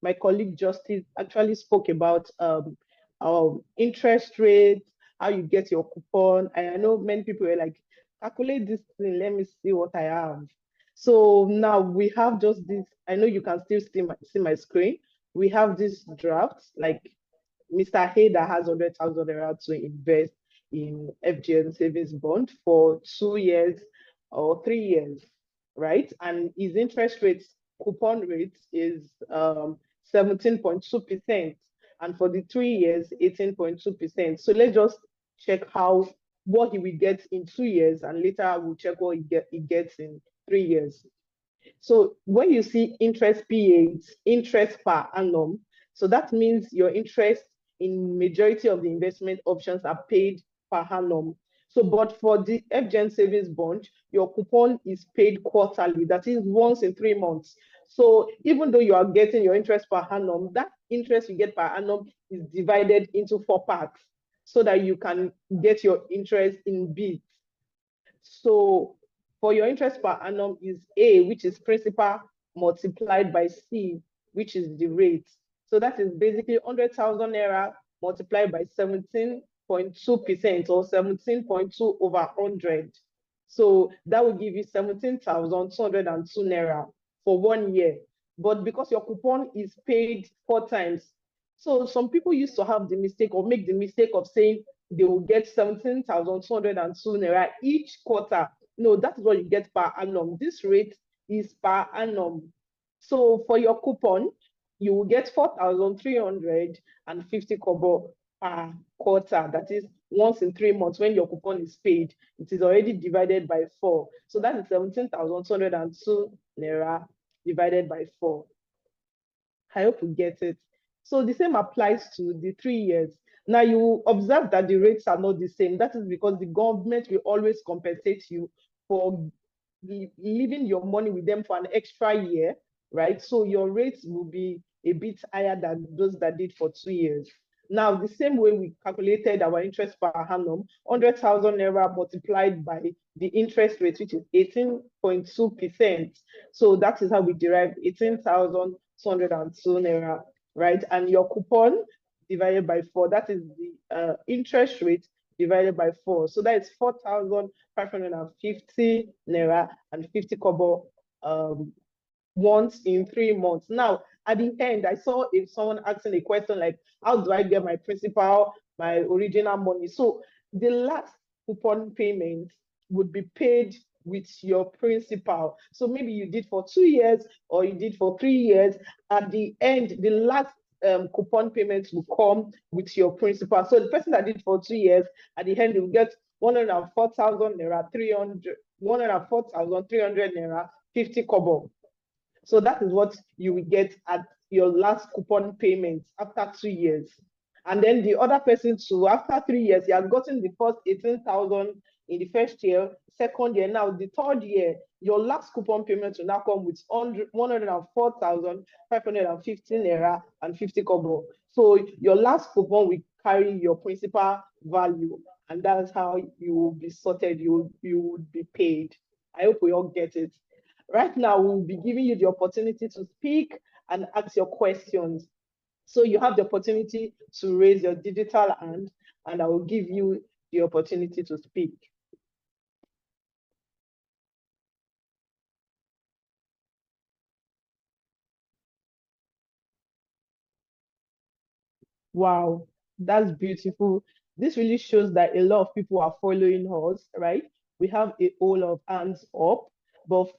[SPEAKER 2] my colleague Justice actually spoke about our interest rate, how you get your coupon. And I know many people were like, calculate this thing, let me see what I have. So now we have just this. I know you can still see my screen. We have this draft, like Mr. Hader has 100,000 naira to invest in FGN savings bond for 2 years or 3 years, right? And his interest rate, coupon rate is 17.2%. And for the 3 years, 18.2%. So let's just check what he will get in 2 years, and later we'll check what he gets in 3 years. So when you see interest PA, interest per annum, so that means your interest in majority of the investment options are paid per annum. So, but for the FGN savings bond, your coupon is paid quarterly, that is once in 3 months. So even though you are getting your interest per annum, that interest you get per annum is divided into 4 parts so that you can get your interest in bits. So for your interest per annum is A, which is principal multiplied by C, which is the rate. So that is basically 100,000 naira multiplied by 17.2% or 17.2 over 100. So that will give you 17,202 naira for 1 year. But because your coupon is paid 4 times, So some people used to have the mistake or make the mistake of saying they will get 17,202 naira each quarter. No, that is what you get per annum. This rate is per annum. So for your coupon, you will get 4,350 kobo per quarter. That is once in 3 months when your coupon is paid. It is already divided by 4. So that is 17,202 naira divided by 4. I hope you get it. So the same applies to the 3 years. Now you observe that the rates are not the same. That is because the government will always compensate you for leaving your money with them for an extra year, right? So your rates will be a bit higher than those that did for 2 years. Now, the same way we calculated our interest per annum, 100,000 naira multiplied by the interest rate, which is 18.2%. So that is how we derived 18,202 naira, right? And your coupon divided by 4, that is the interest rate divided by 4. So that is 4,550 naira and 50 kobo once in 3 months. Now, at the end, I saw if someone asking a question like, how do I get my principal, my original money? So the last coupon payment would be paid with your principal. So maybe you did for 2 years or you did for 3 years. At the end, the last coupon payments will come with your principal. So the person that did for 2 years, at the end, will get 104,000 naira, 104,300 naira, 50 kobo. So that is what you will get at your last coupon payment after 2 years. And then the other person too, after 3 years, he has gotten the first 18,000 in the first year, second year. Now, the third year, your last coupon payment will now come with 104,550 naira and 50 kobo. So your last coupon will carry your principal value, and that's how you will be sorted, you will be paid. I hope we all get it. Right now, we'll be giving you the opportunity to speak and ask your questions. So you have the opportunity to raise your digital hand, and I will give you the opportunity to speak. Wow, that's beautiful. This really shows that a lot of people are following us, right? We have a whole lot of hands up, but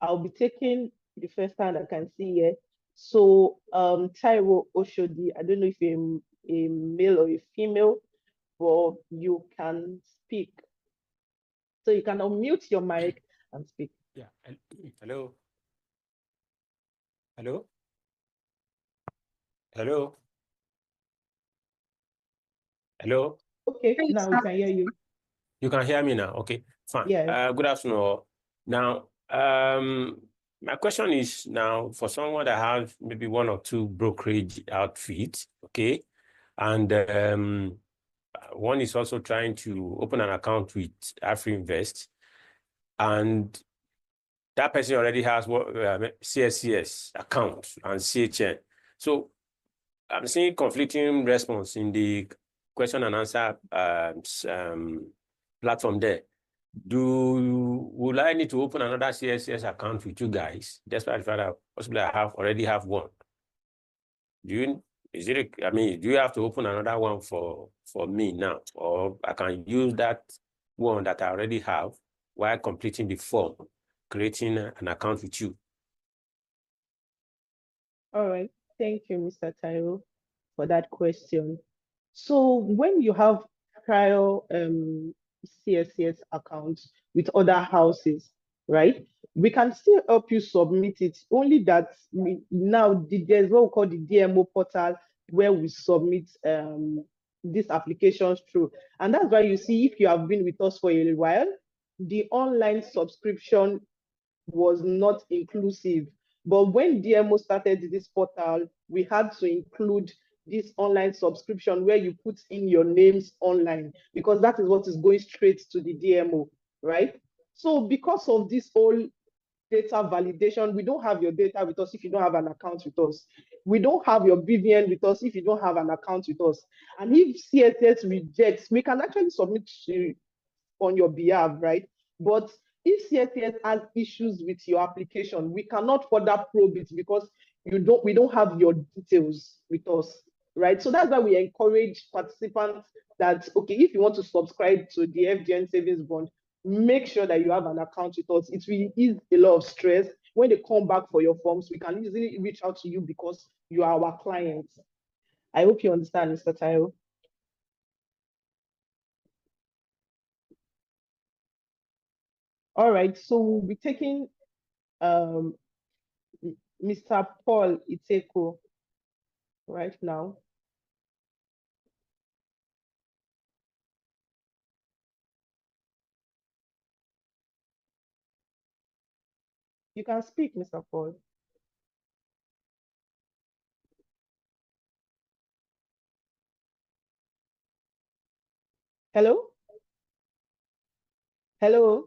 [SPEAKER 2] I'll be taking the first hand I can see here. So Taiwo Oshodi, I don't know if you're a male or a female, but you can speak. So you can unmute your mic and speak.
[SPEAKER 6] Yeah. Hello. Hello. Hello. Hello.
[SPEAKER 2] Okay, now we can hear you.
[SPEAKER 6] You can hear me now. Okay, fine.
[SPEAKER 2] Yes.
[SPEAKER 6] Good afternoon all. Now, my question is now for someone that has maybe 1 or 2 brokerage outfits, okay, and one is also trying to open an account with Fgnsb, and that person already has what CSCS account and CHN. So I'm seeing conflicting response in the question and answer platform there. Will I need to open another CSCS account with you guys, despite the fact that possibly I already have one? Do you have to open another one for me now, or I can use that one that I already have while completing the form, creating an account with you?
[SPEAKER 2] All right. Thank you, Mr. Tayo, for that question. So when you have prior CSCS accounts with other houses, right, we can still help you submit it, only that now there's what we call the DMO portal where we submit these applications through. And that's why you see, if you have been with us for a while, the online subscription was not inclusive. But when DMO started this portal, we had to include this online subscription where you put in your names online, because that is what is going straight to the DMO, right? So because of this whole data validation, we don't have your data with us if you don't have an account with us. We don't have your BVN with us if you don't have an account with us. And if CSS rejects, we can actually submit on your behalf, right? But if CSCS has issues with your application, we cannot further probe it because we don't have your details with us, right? So that's why we encourage participants that, okay, if you want to subscribe to the FGN savings bond, make sure that you have an account with us. It will ease a lot of stress. When they come back for your forms, we can easily reach out to you because you are our clients. I hope you understand, Mr. Tayo. All right, so we'll be taking Mr. Paul Iteko right now. You can speak, Mr. Paul. Hello? Hello?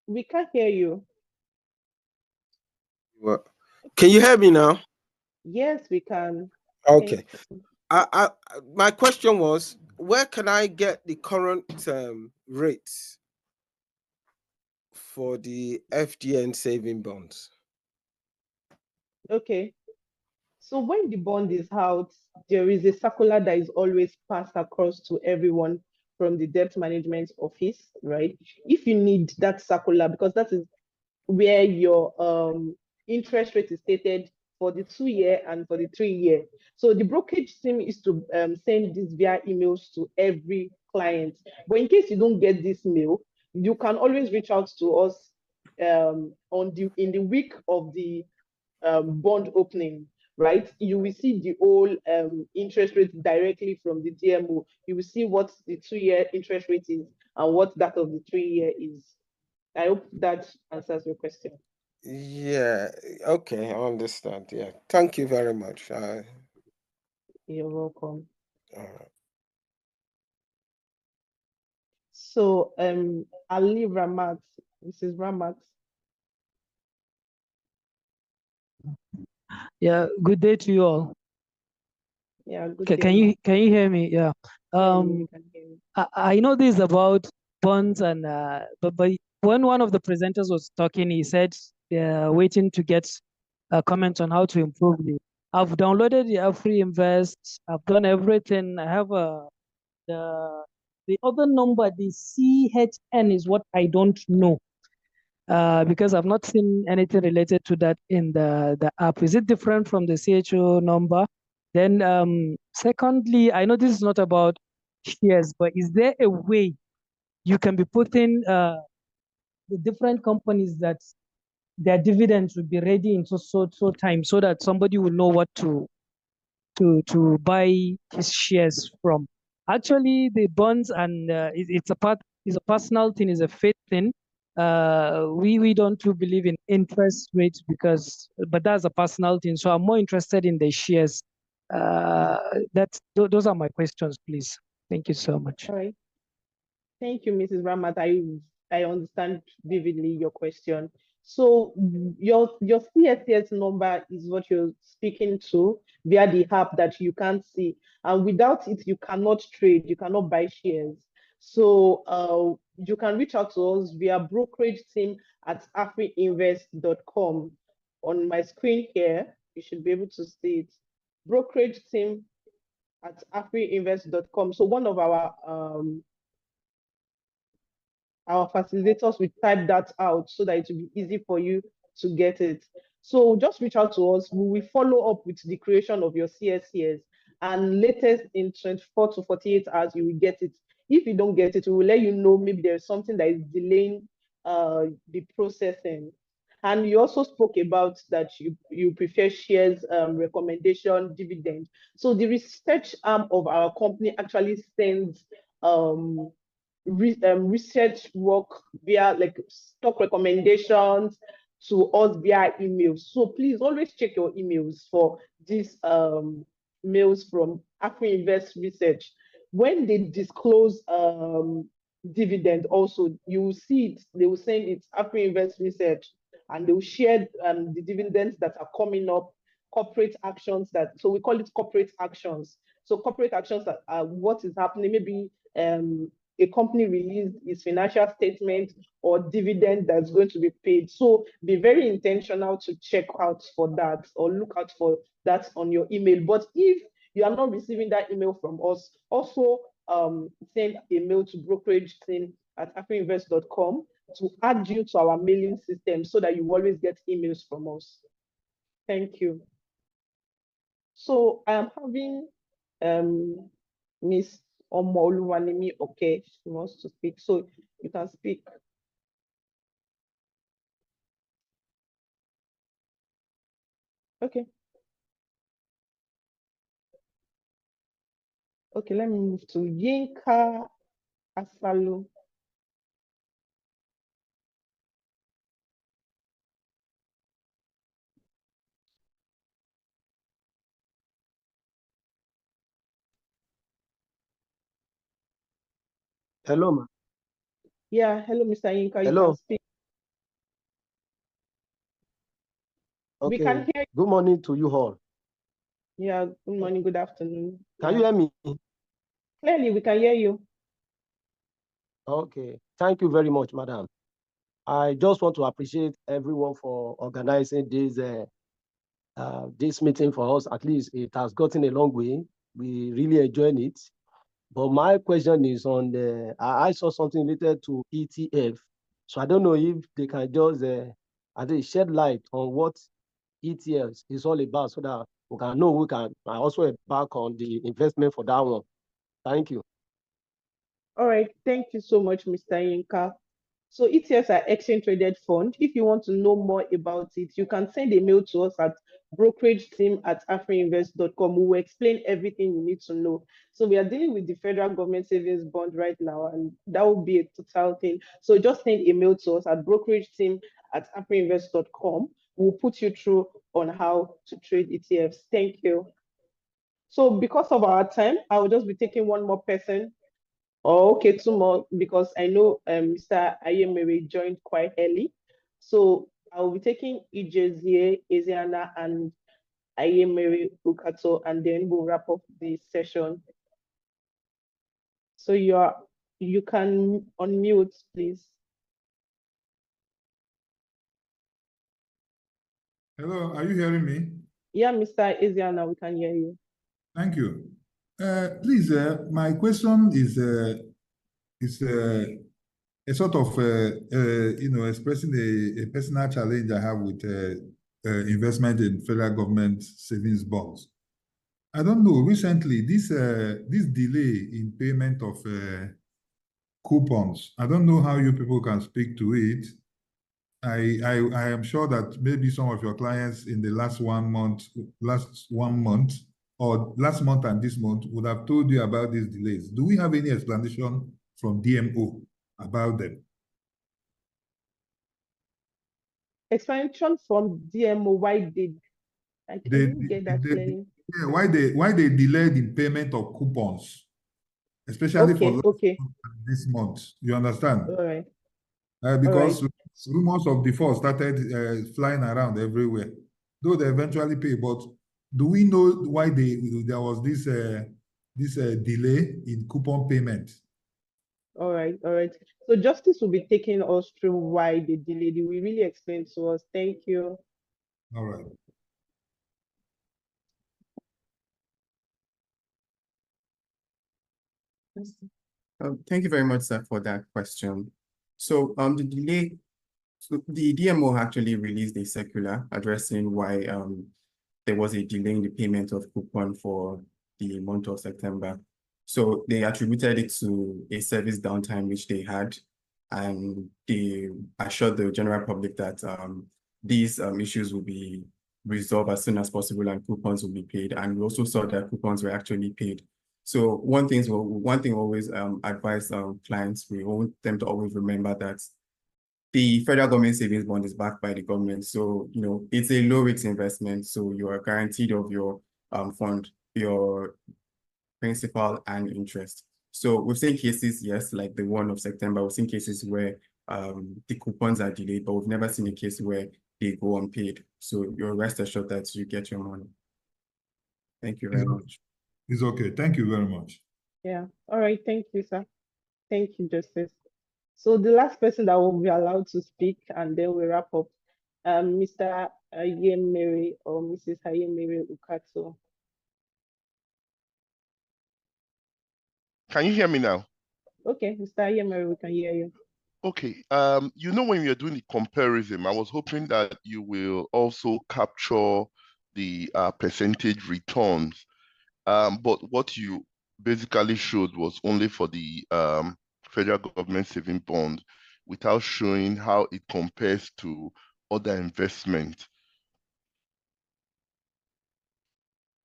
[SPEAKER 2] We can't hear you.
[SPEAKER 7] What? Can you hear me now?
[SPEAKER 2] Yes, we can.
[SPEAKER 7] Okay. My question was, where can I get the current rates for the FGN saving bonds?
[SPEAKER 2] Okay. So when the bond is out, there is a circular that is always passed across to everyone from the debt management office, right? If you need that circular, because that is where your interest rate is stated for the 2-year and for the 3-year. So the brokerage team is to send this via emails to every client. But in case you don't get this mail, you can always reach out to us in the week of the bond opening, right? You will see the whole interest rate directly from the DMO. You will see what the 2-year interest rate is and what that of the 3-year is. I hope that answers your question.
[SPEAKER 7] Yeah, okay, I understand. Yeah, thank you very much.
[SPEAKER 2] You're welcome.
[SPEAKER 7] All right.
[SPEAKER 2] So Ali Ramat, Mrs. Ramat.
[SPEAKER 8] Yeah, good day to you all.
[SPEAKER 2] Yeah, good
[SPEAKER 8] Can
[SPEAKER 2] day.
[SPEAKER 8] can you hear me? Yeah.
[SPEAKER 2] We can hear you.
[SPEAKER 8] I know this is about bonds and but when one of the presenters was talking, he said they're waiting to get a comment on how to improve it. I've downloaded the Free Invest. I've done everything. I have the other number, the CHN is what I don't know. Because I've not seen anything related to that in the app. Is it different from the CHO number? Then secondly, I know this is not about shares, but is there a way you can be putting the different companies that their dividends will be ready in so time so that somebody will know what to buy his shares from? Actually, the bonds and it's a personal thing, it's a faith thing. We don't too believe in interest rates but that's a personal thing. So I'm more interested in the shares. Those are my questions, please. Thank you so much.
[SPEAKER 2] All right. Thank you, Mrs. Ramat. I understand vividly your question. So your CSCS number is what you're speaking to via the app that you can't see. And without it, you cannot trade, you cannot buy shares. So you can reach out to us via brokerage team at afriinvest.com. On my screen here, you should be able to see it. Brokerage team at afriinvest.com. So one of our facilitators will type that out so that it will be easy for you to get it. So just reach out to us. We will follow up with the creation of your CSCS, and latest in 24 to 48 hours, you will get it. If you don't get it, we will let you know maybe there's something that is delaying the processing. And you also spoke about that you prefer shares, recommendation, dividend. So the research arm of our company actually sends research work via like stock recommendations to us via emails. So please always check your emails for these mails from Afri-Invest Research. When they disclose dividend also, you will see it, they will send it Afri-Invest Research, and they will share the dividends that are coming up, corporate actions so we call it corporate actions. So corporate actions are what is happening, maybe a company released its financial statement or dividend that's going to be paid. So be very intentional to check out for that or look out for that on your email. But if you are not receiving that email from us, also send a mail to brokerageteam@afrinvest.com to add you to our mailing system so that you always get emails from us. Thank you. So I am having Miss Omoluwanimi. Okay, she wants to speak, so you can speak. Okay. Okay, let me move to Yinka Asalu.
[SPEAKER 9] Hello, ma.
[SPEAKER 2] Yeah, hello, Mr. Yinka. You
[SPEAKER 9] Hello.
[SPEAKER 2] can speak. We can
[SPEAKER 9] Okay.
[SPEAKER 2] hear you.
[SPEAKER 9] Good morning to you all.
[SPEAKER 2] Yeah, good morning, good afternoon.
[SPEAKER 9] Can you hear me?
[SPEAKER 2] Clearly, we can hear you.
[SPEAKER 9] Okay. Thank you very much, madam. I just want to appreciate everyone for organizing this meeting for us. At least it has gotten a long way. We really enjoyed it. But my question is on I saw something related to ETF. So I don't know if they can just shed light on what ETFs is all about so that we can know we can also embark on the investment for that one. Thank you.
[SPEAKER 2] All right, thank you so much, Mr. Yinka. So ETFs are exchange traded fund. If you want to know more about it, you can send a mail to us at brokerageteam@afrinvest.com. We will explain everything you need to know. So we are dealing with the federal government savings bond right now, and that will be a total thing. So just send a mail to us at brokerageteam@afrinvest.com. We'll put you through on how to trade ETFs. Thank you. So because of our time, I will just be taking one more person. Oh, okay, two more, because I know Mr. Ayemere joined quite early. So I will be taking Ijezie, Ezeana, and Ayemere Ukato, and then we'll wrap up the session. So you can unmute, please.
[SPEAKER 10] Hello, are you hearing me?
[SPEAKER 2] Yeah, Mr. Ezeana, we can hear you.
[SPEAKER 10] Thank you. Please, my question is a sort of expressing a personal challenge I have with investment in federal government savings bonds. I don't know. Recently, this delay in payment of coupons. I don't know how you people can speak to it. I am sure that maybe some of your clients in the last 1 month, or last month and this month would have told you about these delays. Do we have any explanation from DMO about them?
[SPEAKER 2] Explanation from DMO, why did I didn't get that clearly.
[SPEAKER 10] Yeah, why they delayed in payment of coupons, especially for this month? You understand?
[SPEAKER 2] All right.
[SPEAKER 10] Because rumors of default started flying around everywhere. Though they eventually pay, but do we know why there was this delay in coupon payment?
[SPEAKER 2] All right. So Justice will be taking us through why they delayed it. We really explained to us. Thank you.
[SPEAKER 10] All right.
[SPEAKER 4] Thank you very much, sir, for that question. So the delay, so the DMO actually released a circular addressing why there was a delay in the payment of coupon for the month of September. So they attributed it to a service downtime which they had, and they assured the general public that these issues will be resolved as soon as possible and coupons will be paid. And we also saw that coupons were actually paid. So one thing always advise clients, we want them to always remember that the federal government savings bond is backed by the government. So, it's a low risk investment. So you are guaranteed of your fund, your principal and interest. So we've seen cases, yes, like the one of September, we've seen cases where the coupons are delayed, but we've never seen a case where they go unpaid. So you're rest assured that you get your money. Thank you very much.
[SPEAKER 10] It's okay. Thank you very much.
[SPEAKER 2] Yeah. All right. Thank you, sir. Thank you, Justice. So the last person that will be allowed to speak, and then we wrap up, Mr. Ayemere or Mrs. Ayemere Ukato.
[SPEAKER 11] Can you hear me now?
[SPEAKER 2] Okay, Mr. Ayemere, we can hear you.
[SPEAKER 11] Okay. When you're doing the comparison, I was hoping that you will also capture the percentage returns. But what you basically showed was only for the federal government saving bond without showing how it compares to other investments.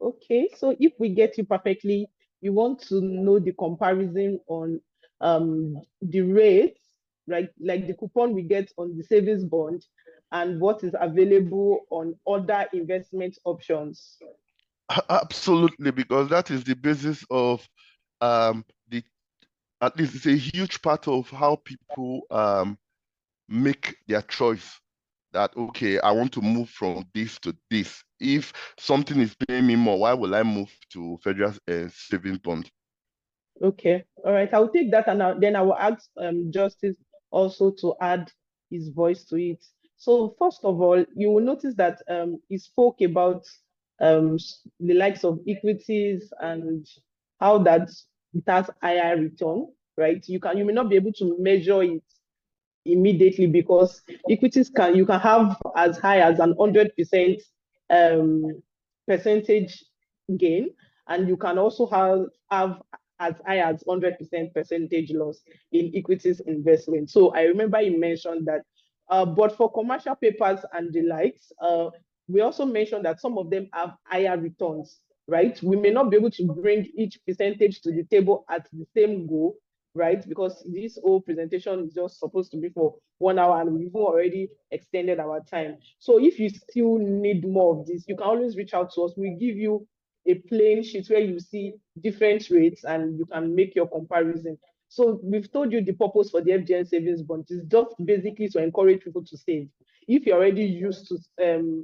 [SPEAKER 2] Okay, so if we get you perfectly, you want to know the comparison on the rates, right? Like the coupon we get on the savings bond and what is available on other investment options.
[SPEAKER 11] Absolutely, because that is the basis of the at least it's a huge part of how people make their choice that, okay, I want to move from this to this. If something is paying me more, why will I move to federal savings bond?
[SPEAKER 2] Okay, all right, I'll take that, and then I will ask Justice also to add his voice to it. So first of all, you will notice that he spoke about the likes of equities and how that it has higher return, right? You may not be able to measure it immediately because equities you can have as high as an 100% percentage gain, and you can also have as high as 100% percentage loss in equities investment. So I remember you mentioned that, but for commercial papers and the likes, we also mentioned that some of them have higher returns, right? We may not be able to bring each percentage to the table at the same go, right? Because this whole presentation is just supposed to be for 1 hour and we've already extended our time. So if you still need more of this, you can always reach out to us. We give you a plain sheet where you see different rates and you can make your comparison. So we've told you the purpose for the FGN savings bond is just basically to encourage people to save. If you're already used to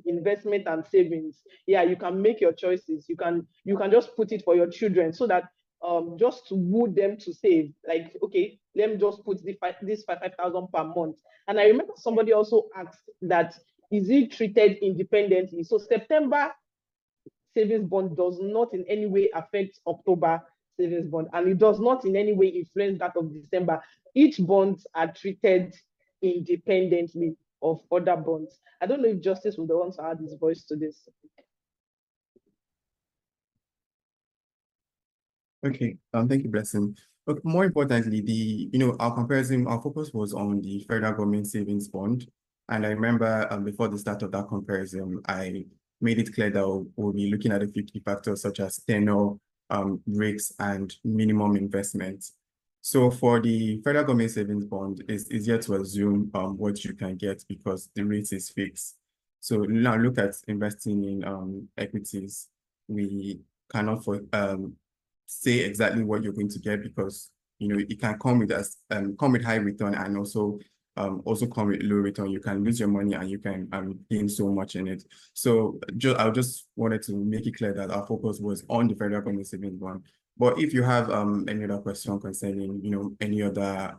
[SPEAKER 2] investment and savings, yeah, you can make your choices. You can just put it for your children so that just to woo them to save. Like, okay, let me just put this 5,000 per month. And I remember somebody also asked that, is it treated independently? So September savings bond does not in any way affect October savings bond, and it does not in any way influence that of December. Each bonds are treated independently of other bonds. I don't know if Justice would want to add his voice to this.
[SPEAKER 4] Okay, thank you, Blessing. But more importantly, our comparison, our focus was on the federal government savings bond. And I remember before the start of that comparison, I made it clear that we'll be looking at a few key factors such as tenure, risks, and minimum investments. So for the federal government savings bond, it's easier to assume what you can get because the rate is fixed. So now look at investing in equities. We cannot say exactly what you're going to get because it can come with high return and also come with low return. You can lose your money and you can gain so much in it. So I just wanted to make it clear that our focus was on the federal government savings bond. But if you have any other question concerning any other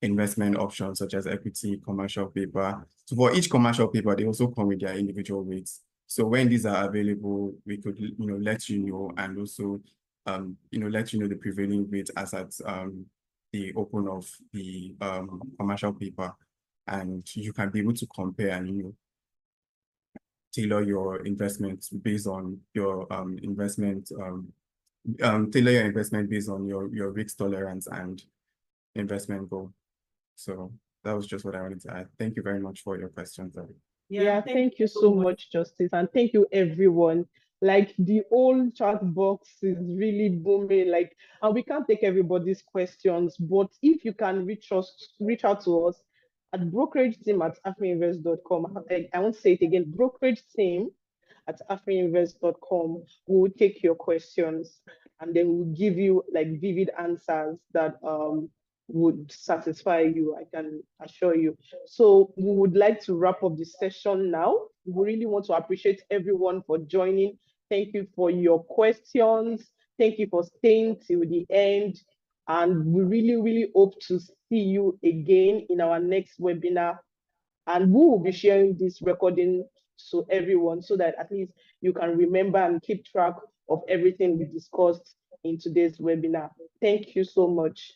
[SPEAKER 4] investment options such as equity, commercial paper. So for each commercial paper, they also come with their individual rates. So when these are available, we could let you know, and also let you know the prevailing rate as at the open of the commercial paper, and you can be able to compare and tailor your investments based on your tailor your investment based on your risk tolerance and investment goal. So that was just what I wanted to add. Thank you very much for your questions.
[SPEAKER 2] Yeah, thank you so much, Justice, and thank you, everyone. Like, the whole chat box is really booming, and we can't take everybody's questions, but if you can reach out to us at brokerageteam@afriinvest.com. I won't say it again, brokerageteam@afriinvest.com. We will take your questions and then we'll give you vivid answers that would satisfy you, I can assure you. So we would like to wrap up the session now. We really want to appreciate everyone for joining. Thank you for your questions. Thank you for staying till the end. And we really hope to see you again in our next webinar. And we will be sharing this recording to everyone so that at least you can remember and keep track of everything we discussed in today's webinar. Thank you so much.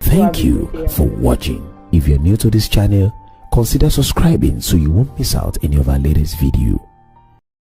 [SPEAKER 12] Thank you for watching. If you're new to this channel, consider subscribing so you won't miss out any of our latest video.